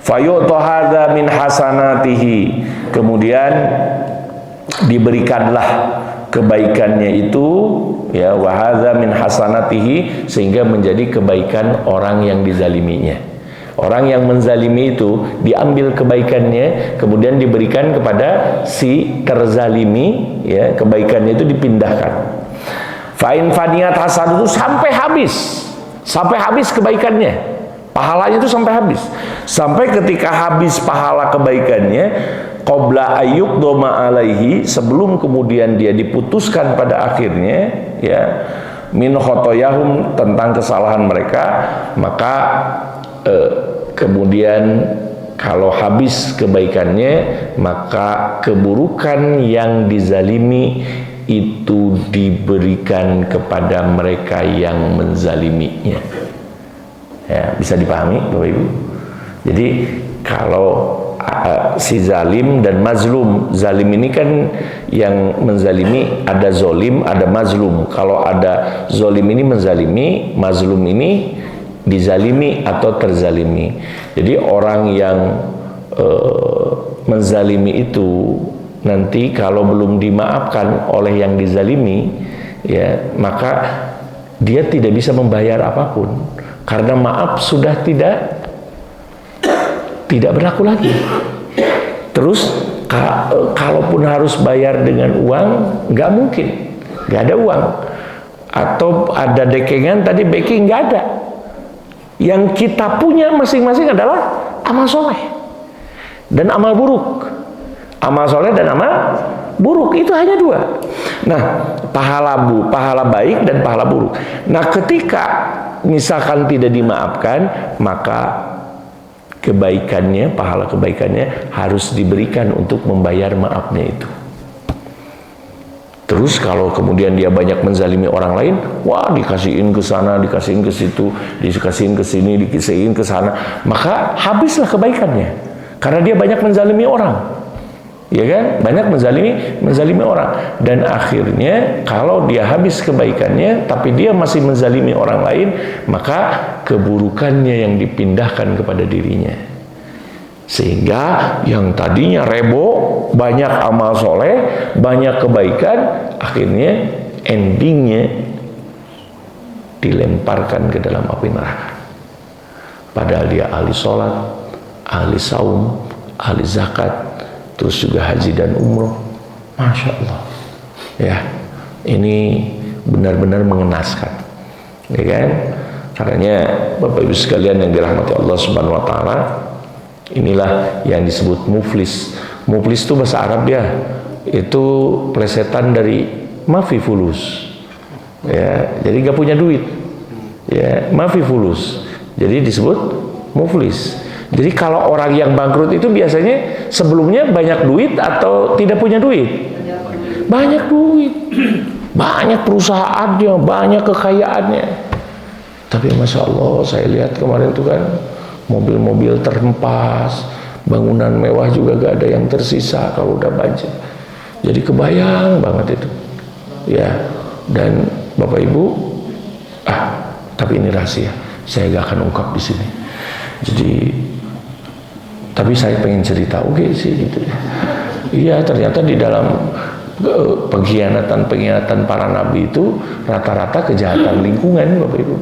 Fayu'ta hadza min hasanatihi, kemudian diberikanlah kebaikannya itu, ya, wa hadza min hasanatihi, sehingga menjadi kebaikan orang yang dizaliminya. Orang yang menzalimi itu diambil kebaikannya, kemudian diberikan kepada si terzalimi, ya, kebaikannya itu dipindahkan. Fa'in faniyat hasan, itu sampai habis kebaikannya, pahalanya itu sampai habis, sampai ketika habis pahala kebaikannya, qabla ayyuk doma alaihi, sebelum kemudian dia diputuskan pada akhirnya, ya, min khotoyahum, tentang kesalahan mereka, maka kemudian kalau habis kebaikannya, maka keburukan yang dizalimi itu diberikan kepada mereka yang menzaliminya. Ya, bisa dipahami Bapak Ibu? Jadi kalau si zalim dan mazlum, zalim ini kan yang menzalimi, ada zolim, ada mazlum. Kalau ada zolim ini menzalimi, mazlum ini dizalimi atau terzalimi. Jadi orang yang menzalimi itu, nanti kalau belum dimaafkan oleh yang dizalimi, ya, maka dia tidak bisa membayar apapun karena maaf sudah tidak berlaku lagi. Terus kalaupun harus bayar dengan uang, nggak mungkin, nggak ada uang. Atau ada dekengan tadi, backing, nggak ada. Yang kita punya masing-masing adalah amal soleh dan amal buruk. Amal soleh dan amal buruk itu hanya dua. Nah, pahala baik dan pahala buruk. Nah, ketika misalkan tidak dimaafkan, maka kebaikannya, pahala kebaikannya harus diberikan untuk membayar maafnya itu. Terus kalau kemudian dia banyak menzalimi orang lain, wah, dikasihin ke sana, dikasihin ke situ, dikasihin ke sini, dikasihin ke sana, maka habislah kebaikannya. Karena dia banyak menzalimi orang. Ya kan? Banyak menzalimi orang. Dan akhirnya kalau dia habis kebaikannya tapi dia masih menzalimi orang lain, maka keburukannya yang dipindahkan kepada dirinya. Sehingga yang tadinya rebo, banyak amal soleh, banyak kebaikan, akhirnya endingnya dilemparkan ke dalam api neraka. Padahal dia ahli sholat, ahli saum, ahli zakat, terus juga haji dan umroh. Masya Allah, ya, ini benar-benar mengenaskan, ya kan? Karena Bapak Ibu sekalian yang dirahmati Allah Subhanahu Wa Taala, inilah yang disebut muflis. Muflis itu bahasa Arab ya, itu plesetan dari mafi fulus, ya, jadi gak punya duit, ya, mafi fulus, jadi disebut muflis. Jadi kalau orang yang bangkrut itu biasanya sebelumnya banyak duit atau tidak punya duit? Banyak duit, banyak perusahaannya, banyak kekayaannya. Tapi Masya Allah, saya lihat kemarin itu kan mobil-mobil terhempas, bangunan mewah juga gak ada yang tersisa kalau udah banjir. Jadi kebayang banget itu, ya. Dan Bapak Ibu, tapi ini rahasia, saya gak akan ungkap di sini. Jadi, tapi saya pengen cerita, oke sih gitu ya. Iya, ternyata di dalam pengkhianatan para nabi itu rata-rata kejahatan lingkungan, Bapak Ibu.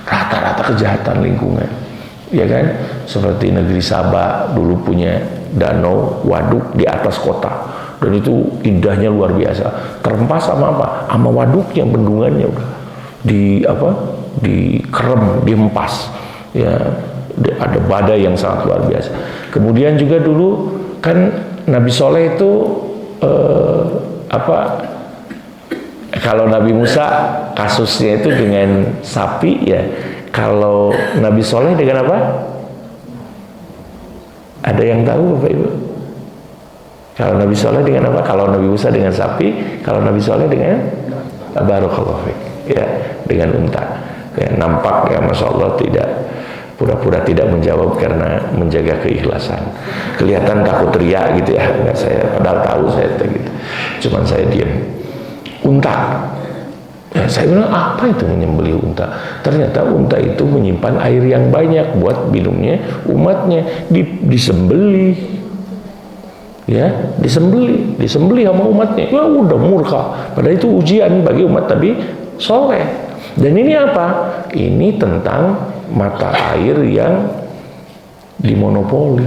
Rata-rata kejahatan lingkungan. Ya kan, seperti negeri Sabah dulu punya danau waduk di atas kota, dan itu indahnya luar biasa. Terempas sama apa? Sama waduknya, bendungannya udah dikerem, dihempas. Ya, ada badai yang sangat luar biasa. Kemudian juga dulu kan Nabi Soleh itu kalau Nabi Musa kasusnya itu dengan sapi, ya. Kalau Nabi Soleh dengan apa? Ada yang tahu Bapak Ibu? Kalau Nabi Soleh dengan apa? Kalau Nabi Musa dengan sapi, kalau Nabi Soleh dengan barakallahu fiik, ya, dengan unta. Ya, nampak ya, Masya Allah, tidak pura-pura tidak menjawab karena menjaga keikhlasan. Kelihatan takut riak gitu ya, enggak, saya padahal tahu saya gitu. Cuman saya diam. Unta. Ya, saya bilang, apa itu menyembelih unta? Ternyata unta itu menyimpan air yang banyak buat minumnya umatnya. Disembelih, ya, disembelih sama umatnya. Ya udah murka. Padahal itu ujian bagi umat Nabi Soleh. Dan ini apa? Ini tentang mata air yang dimonopoli,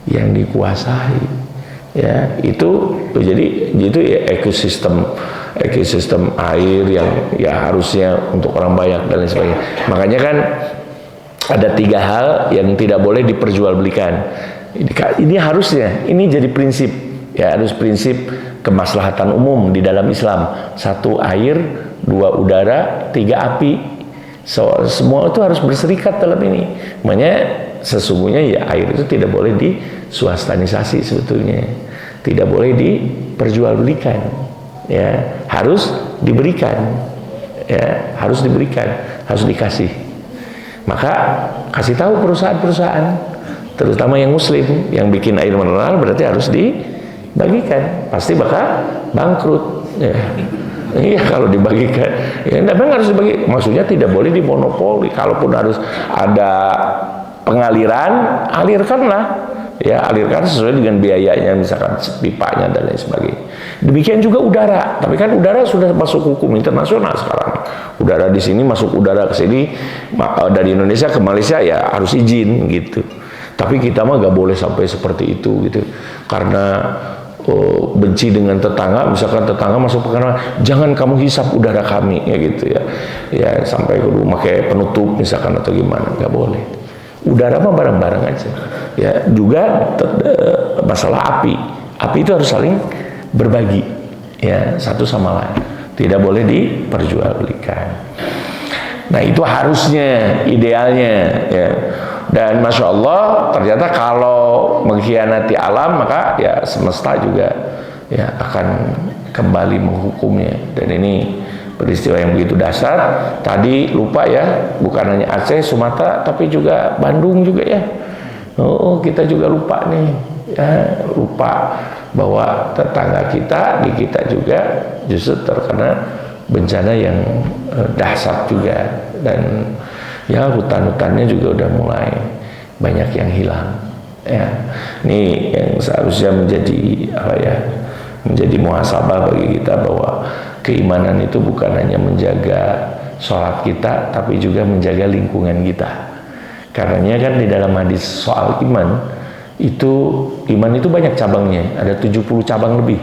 yang dikuasai. Ya, itu jadi ya, ekosistem air yang ya harusnya untuk orang banyak dan lain sebagainya. Makanya kan ada 3 hal yang tidak boleh diperjualbelikan. Ini harusnya, ini jadi prinsip, ya, harus prinsip kemaslahatan umum di dalam Islam. 1 air, 2 udara, 3 api. Semua itu harus berserikat dalam ini. Makanya sesungguhnya ya air itu tidak boleh diswastanisasi sebetulnya, tidak boleh diperjualbelikan, ya, harus diberikan, ya, harus diberikan, harus dikasih. Maka kasih tahu perusahaan-perusahaan, terutama yang Muslim, yang bikin air mineral berarti harus dibagikan, pasti bakal bangkrut. Ya. Iya, kalau dibagikan, ya memang harus dibagi. Maksudnya tidak boleh dimonopoli. Kalaupun harus ada pengaliran, alirkanlah. ya alirkan sesuai dengan biayanya, misalkan pipanya dan lain sebagainya. Demikian juga udara, tapi kan udara sudah masuk hukum internasional sekarang. Udara di sini masuk udara ke sini dari Indonesia ke Malaysia ya harus izin gitu. Tapi kita mah gak boleh sampai seperti itu gitu, karena benci dengan tetangga, misalkan tetangga masuk ke kamar, jangan kamu hisap udara kami, ya gitu ya. Ya sampai kudu pakai penutup misalkan atau gimana, nggak boleh. Udara mah bareng-bareng aja. Ya juga masalah api itu harus saling berbagi, ya satu sama lain. Tidak boleh diperjualbelikan. Nah itu harusnya, idealnya, ya. Dan Masya Allah ternyata kalau mengkhianati alam maka ya semesta juga ya akan kembali menghukumnya. Dan ini peristiwa yang begitu dasar. Tadi lupa ya, bukan hanya Aceh, Sumatera, tapi juga Bandung juga ya. Oh kita juga lupa nih, ya, lupa bahwa tetangga kita di kita juga justru terkena bencana yang dahsyat juga. Dan ya hutan-hutannya juga udah mulai banyak yang hilang, ya. Ini yang seharusnya menjadi apa ya, menjadi muhasabah bagi kita bahwa keimanan itu bukan hanya menjaga sholat kita, tapi juga menjaga lingkungan kita. Karenanya kan di dalam hadis soal iman itu banyak cabangnya, ada 70 cabang lebih.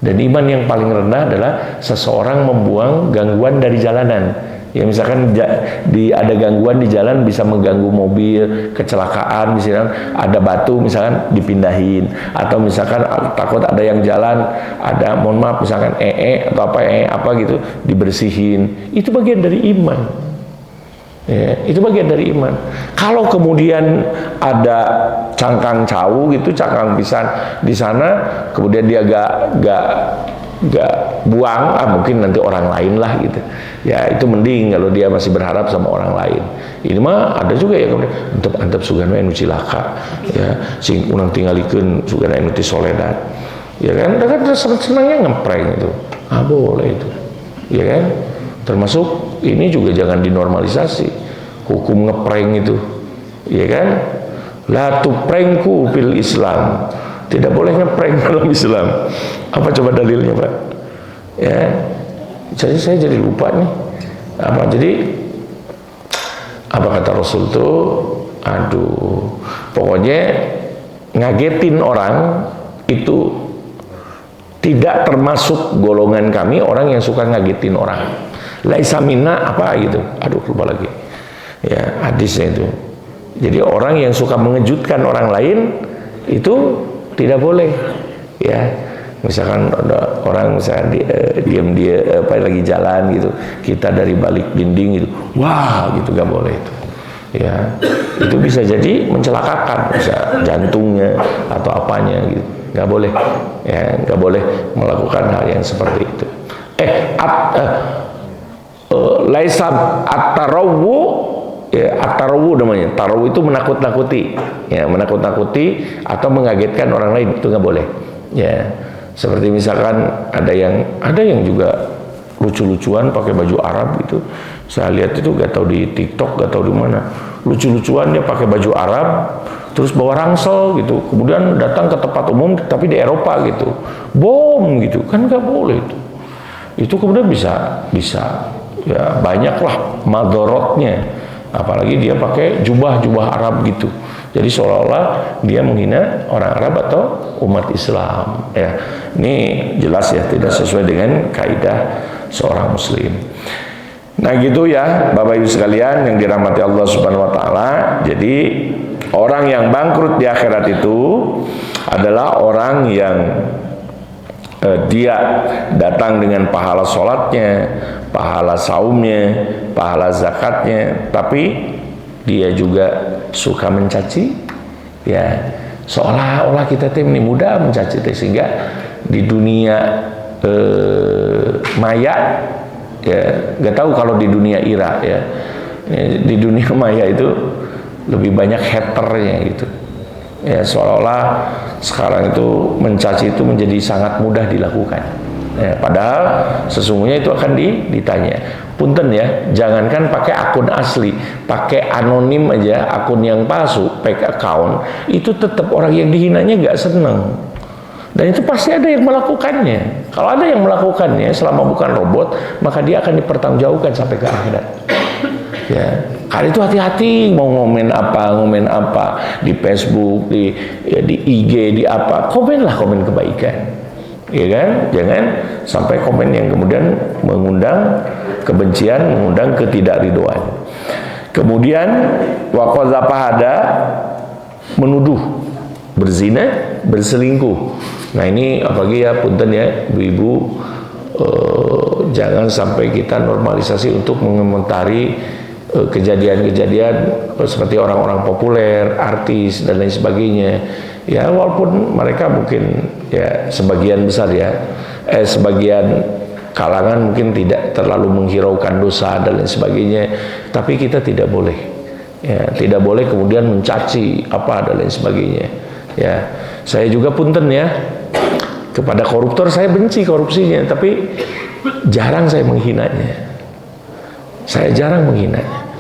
Dan iman yang paling rendah adalah seseorang membuang gangguan dari jalanan. Ya misalkan ada gangguan di jalan bisa mengganggu mobil, kecelakaan, misalkan ada batu misalkan dipindahin, atau misalkan takut ada yang jalan, ada mohon maaf misalkan atau apa gitu dibersihin. Itu bagian dari iman. Ya, itu bagian dari iman. Kalau kemudian ada cangkang cawu gitu, cangkang pisang di sana, kemudian dia gak buang, mungkin nanti orang lain lah gitu. Ya itu mending kalau dia masih berharap sama orang lain. Ini mah ada juga ya kemudian antep sugan we nu cilaka, ya sing urang tingalikeun sugan anu ti soledad. Ya kan, senangnya ngeprank itu. Boleh itu. Ya kan? Termasuk ini juga jangan dinormalisasi hukum ngeprank itu, ya kan? La tuprengku fil Islam, tidak boleh ngeprank dalam Islam. Apa coba dalilnya Pak? Ya, jadi saya jadi lupa nih. Apa kata Rasul tuh? Pokoknya ngagetin orang itu tidak termasuk golongan kami orang yang suka ngagetin orang. Laisa minna apa gitu, lupa lagi ya hadisnya itu. Jadi orang yang suka mengejutkan orang lain itu tidak boleh, ya. Misalkan ada orang misalkan diam lagi jalan gitu, kita dari balik dinding gitu, wah gitu, gak boleh itu, ya. Itu bisa jadi mencelakakan, bisa jantungnya atau apanya gitu, gak boleh, ya, gak boleh melakukan hal yang seperti itu. Laisa at-tarawwu, ya, at-tarawwu namanya. Tarawwu itu menakut-nakuti, ya, menakut-nakuti atau mengagetkan orang lain, itu nggak boleh, ya. Seperti misalkan ada yang juga lucu-lucuan pakai baju Arab gitu. Saya lihat itu nggak tahu di TikTok, nggak tahu di mana. Lucu-lucuan dia pakai baju Arab, terus bawa rangsel gitu. Kemudian datang ke tempat umum tapi di Eropa gitu. Bom gitu, kan nggak boleh itu. Itu kemudian bisa ya banyaklah madorotnya, apalagi dia pakai jubah Arab gitu. Jadi seolah-olah dia menghina orang Arab atau umat Islam, ya. Ini jelas ya tidak sesuai dengan kaidah seorang muslim. Nah gitu ya Bapak Ibu sekalian yang dirahmati Allah Subhanahu wa taala. Jadi orang yang bangkrut di akhirat itu adalah orang yang dia datang dengan pahala sholatnya, pahala saumnya, pahala zakatnya, tapi dia juga suka mencaci, ya, seolah-olah kita ini mudah mencaci, sehingga di dunia maya, ya, nggak tahu kalau di dunia ira, ya, di dunia maya itu lebih banyak haternya gitu. Ya seolah-olah sekarang itu mencaci itu menjadi sangat mudah dilakukan, Ya, padahal sesungguhnya itu akan ditanya. Punten ya, jangankan pakai akun asli, pakai anonim aja, akun yang palsu, fake account, itu tetap orang yang dihinanya nggak seneng. Dan itu pasti ada yang melakukannya. Kalau ada yang melakukannya selama bukan robot, maka dia akan dipertanggungjawabkan sampai ke akhirat. Ya, kali itu hati-hati mau ngomen apa di Facebook, di IG, di apa, komenlah komen kebaikan. Ya kan? Jangan sampai komen yang kemudian mengundang kebencian, mengundang ketidakridhoan. Kemudian waqadzafahada, menuduh berzina, berselingkuh. Nah ini apalagi ya, punten ya ibu-ibu, jangan sampai kita normalisasi untuk mengomentari kejadian-kejadian seperti orang-orang populer, artis dan lain sebagainya. Ya walaupun mereka mungkin ya sebagian besar ya, sebagian kalangan mungkin tidak terlalu menghiraukan dosa dan lain sebagainya, tapi kita tidak boleh, ya tidak boleh kemudian mencaci apa dan lain sebagainya. Ya saya juga punten ya, kepada koruptor saya benci korupsinya, tapi jarang saya menghinanya. Saya jarang menghinanya.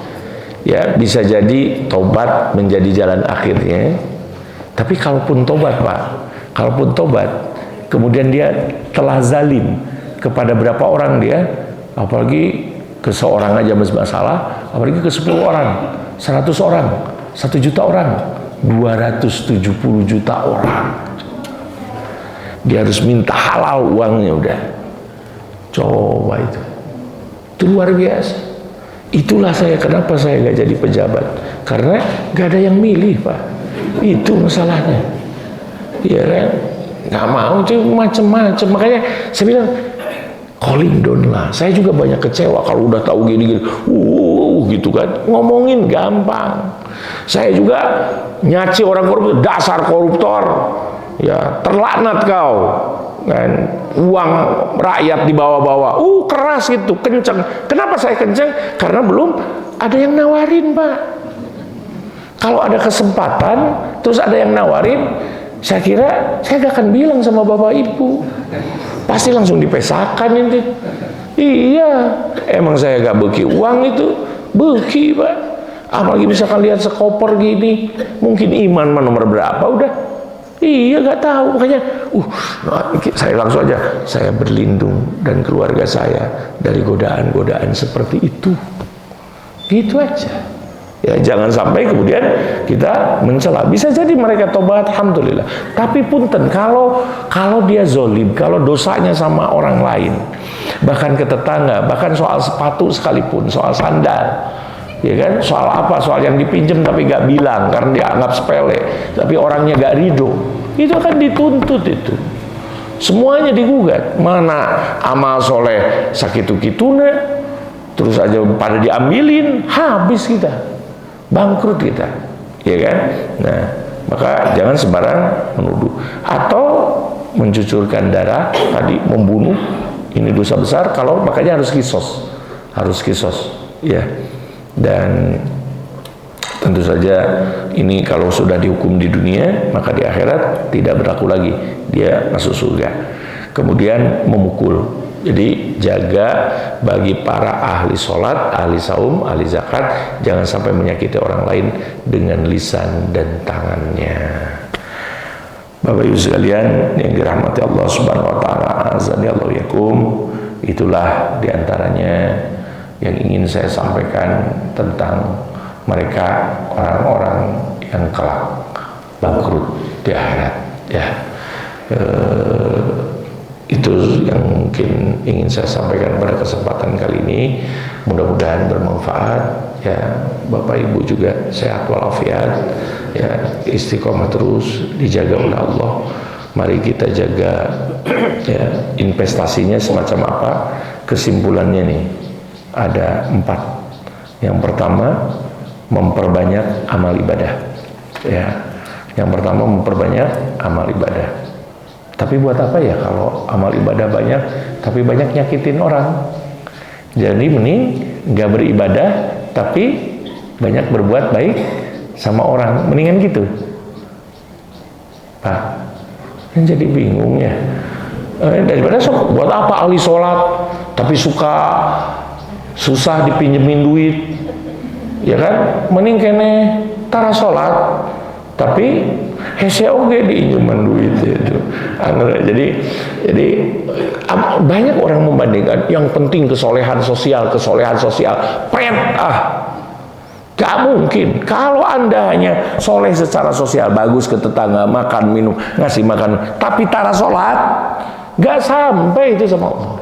Ya bisa jadi tobat menjadi jalan akhirnya. Tapi kalaupun tobat Pak, kalaupun tobat, kemudian dia telah zalim kepada berapa orang dia, apalagi ke seorang aja masalah, apalagi ke 10 orang, 100 orang, 1 juta orang, 270 juta orang. Dia harus minta halal uangnya udah. Coba itu luar biasa. Itulah saya, kenapa saya gak jadi pejabat, karena gak ada yang milih Pak. Itu masalahnya. Iya kan? Nggak mau itu macem-macem. Makanya saya bilang calling down lah. Saya juga banyak kecewa kalau udah tahu gini-gini. Gitu kan. Ngomongin gampang. Saya juga nyaci orang koruptor, dasar koruptor. Ya, terlaknat kau. Kan uang rakyat dibawa-bawa. Keras itu, kenceng. Kenapa saya kenceng? Karena belum ada yang nawarin, Pak. Kalau ada kesempatan, terus ada yang nawarin, saya kira saya gak akan bilang sama bapak ibu, pasti langsung dipesakan ini. Iya, emang saya gak beki uang itu, beki Pak. Apalagi misalkan lihat sekoper gini, mungkin iman nomor berapa udah. Iya gak tahu, makanya saya langsung aja, saya berlindung dan keluarga saya dari godaan-godaan seperti itu. Gitu aja. Ya, jangan sampai kemudian kita mencela. Bisa jadi mereka tobat, alhamdulillah. Tapi punten, kalau dia zolim, kalau dosanya sama orang lain, bahkan ke tetangga, bahkan soal sepatu sekalipun, soal sandal, ya kan, soal apa, soal yang dipinjam tapi gak bilang karena dianggap sepele, tapi orangnya gak ridho, itu akan dituntut itu. Semuanya digugat. Mana amal soleh sakitu-kituna, terus aja pada diambilin, habis kita. Bangkrut kita, ya kan? Nah, maka jangan sembarang menuduh atau mencucurkan darah, tadi membunuh, ini dosa besar. Kalau makanya harus kisos, ya. Dan tentu saja ini kalau sudah dihukum di dunia, maka di akhirat tidak berlaku lagi, dia masuk surga. Kemudian memukul. Jadi jaga bagi para ahli sholat, ahli saum, ahli zakat, jangan sampai menyakiti orang lain dengan lisan dan tangannya. Bapak Ibu sekalian yang dirahmati Allah Subhanahu wa taala, azani Allah yakum, itulah diantaranya yang ingin saya sampaikan tentang mereka orang-orang yang kelak bangkrut di akhirat, ya. Itu yang mungkin ingin saya sampaikan pada kesempatan kali ini. Mudah-mudahan bermanfaat ya. Bapak Ibu juga sehat walafiat ya, istiqomah terus dijaga oleh Allah. Mari kita jaga ya, investasinya semacam apa. Kesimpulannya nih ada 4. Yang pertama, memperbanyak amal ibadah ya. Yang pertama, memperbanyak amal ibadah. Tapi buat apa ya kalau amal ibadah banyak tapi banyak nyakitin orang? Jadi mending nggak beribadah tapi banyak berbuat baik sama orang, mendingan gitu Pak. Yang jadi bingung ya, Daripada buat apa ahli sholat tapi susah dipinjemin duit, ya kan? Mending kene tara sholat tapi hese oge diinjeman duit itu. Jadi banyak orang membandingkan yang penting kesolehan sosial. Gak mungkin. Kalau Anda hanya soleh secara sosial, bagus ke tetangga, makan, minum, ngasih makan, tapi tara sholat, gak sampai itu sama Allah.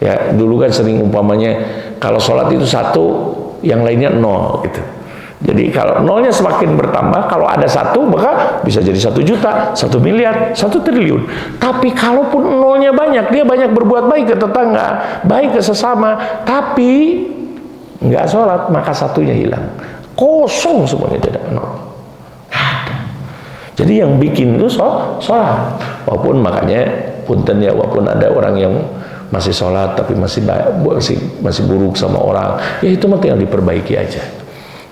Ya, dulu kan sering umpamanya kalau sholat itu 1, yang lainnya 0 gitu. Jadi kalau nolnya semakin bertambah, kalau ada 1 maka bisa jadi 1 juta, 1 miliar, 1 triliun. Tapi kalaupun nolnya banyak, dia banyak berbuat baik ke tetangga, baik ke sesama, tapi nggak sholat, maka 1-nya hilang. Kosong semuanya, tidak nol. Jadi yang bikin itu sholat. Walaupun makanya punten ya, walaupun ada orang yang masih sholat tapi masih buruk sama orang, ya itu mah tinggal diperbaiki aja.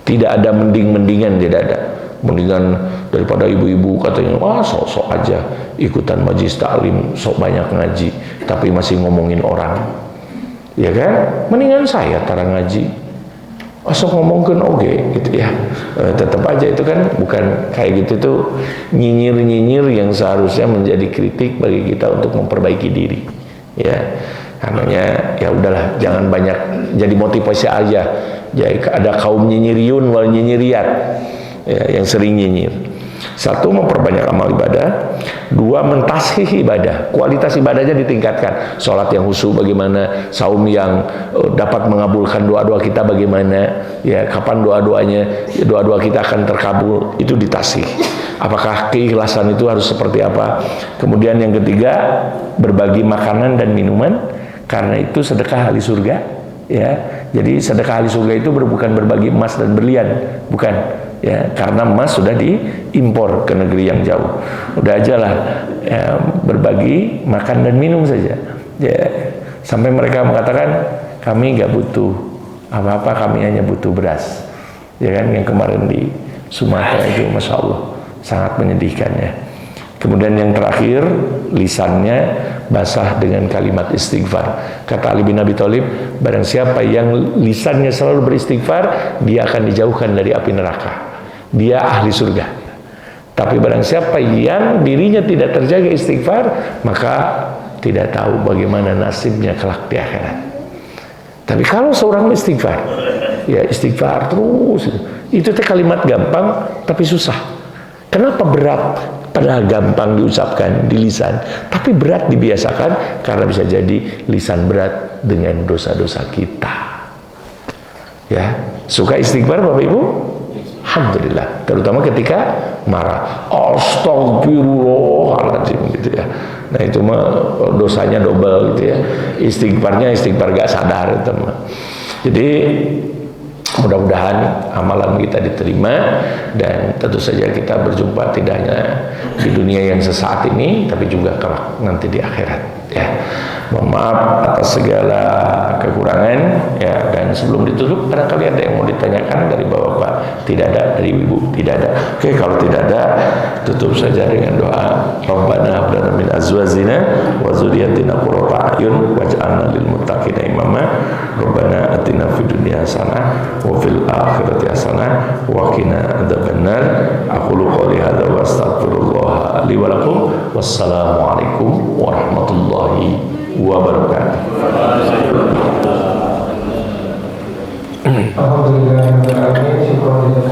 Tidak ada mendingan, tidak ada. Mendingan daripada ibu-ibu katanya, wah sok-sok aja ikutan majelis taklim, sok banyak ngaji, tapi masih ngomongin orang. Ya kan? Mendingan saya tara ngaji. Asal ngomongin oge gitu ya. Tetap aja itu kan bukan kayak gitu tuh, nyinyir-nyinyir yang seharusnya menjadi kritik bagi kita untuk memperbaiki diri. Ya. Karenanya ya udahlah, jangan banyak jadi motivasi aja. Jadi ada kaum nyinyiriun wal nyinyiriat, ya, yang sering nyinyir. 1, memperbanyak amal ibadah. 2, mentashih ibadah, kualitas ibadahnya ditingkatkan. Sholat yang khusyuk bagaimana, saum yang dapat mengabulkan doa-doa kita bagaimana, ya kapan doa-doa kita akan terkabul, itu ditashih. Apakah keikhlasan itu harus seperti apa? Kemudian yang ketiga, berbagi makanan dan minuman, karena itu sedekah ahli surga. Ya, jadi sedekah ahli surga itu bukan berbagi emas dan berlian, bukan. Ya, karena emas sudah diimpor ke negeri yang jauh. Udah aja lah, ya, berbagi makan dan minum saja. Ya, sampai mereka mengatakan kami nggak butuh apa-apa, kami hanya butuh beras. Ya kan, yang kemarin di Sumatera itu, masya Allah, sangat menyedihkan ya. Kemudian yang terakhir, lisannya basah dengan kalimat istighfar. Kata Ali bin Abi Thalib, barang siapa yang lisannya selalu beristighfar, dia akan dijauhkan dari api neraka. Dia ahli surga. Tapi barang siapa yang dirinya tidak terjaga istighfar, maka tidak tahu bagaimana nasibnya kelak di akhirat. Tapi kalau seorang istighfar, ya istighfar terus, itu kalimat gampang tapi susah. Kenapa berat? Padahal gampang diucapkan di lisan, tapi berat dibiasakan, karena bisa jadi lisan berat dengan dosa-dosa kita. Ya, suka istighfar Bapak Ibu? Alhamdulillah, terutama ketika marah. Astagfirullahaladzim gitu ya. Nah itu mah dosanya double gitu ya. Istighfarnya istighfar gak sadar itu mah. Jadi mudah-mudahan amalan kita diterima, dan tentu saja kita berjumpa tidak hanya di dunia yang sesaat ini, tapi juga kelak nanti di akhirat ya. Mohon maaf atas segala kekurangan ya, dan sebelum ditutup barangkali ada yang mau ditanyakan dari Bapak-bapak. Tidak ada, dari Ibu tidak ada. Oke, kalau tidak ada, tutup saja dengan doa. Rabbana hab lana min azwajina wa dzurriyyatina qurrata a'yun waj'alna lil muttaqina imama. Rabbana atina fid dunya hasanah wa fil akhirati hasanah wa qina adzabannar. Aqulu qouli hadza wa astaghfirullah li wa lakum. Wassalamu alaikum warahmatullahi wabarakatuh. Alhamdulillah, syukur untuk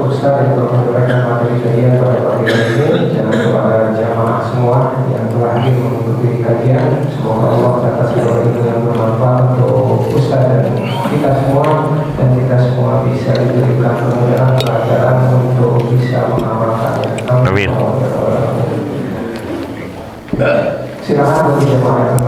Ustaz yang telah memberikan materi kajian pada pagi ini, dan kepada jamaah semua yang telah hadir mengikuti kajian. Semoga Allah atas segala ilmu yang bermanfaat untuk Ustaz dan kita semua, dan kita semua bisa diberikan kemudahan pelajaran untuk bisa mengamalkannya. Amin. Silakan bagi jamaah yang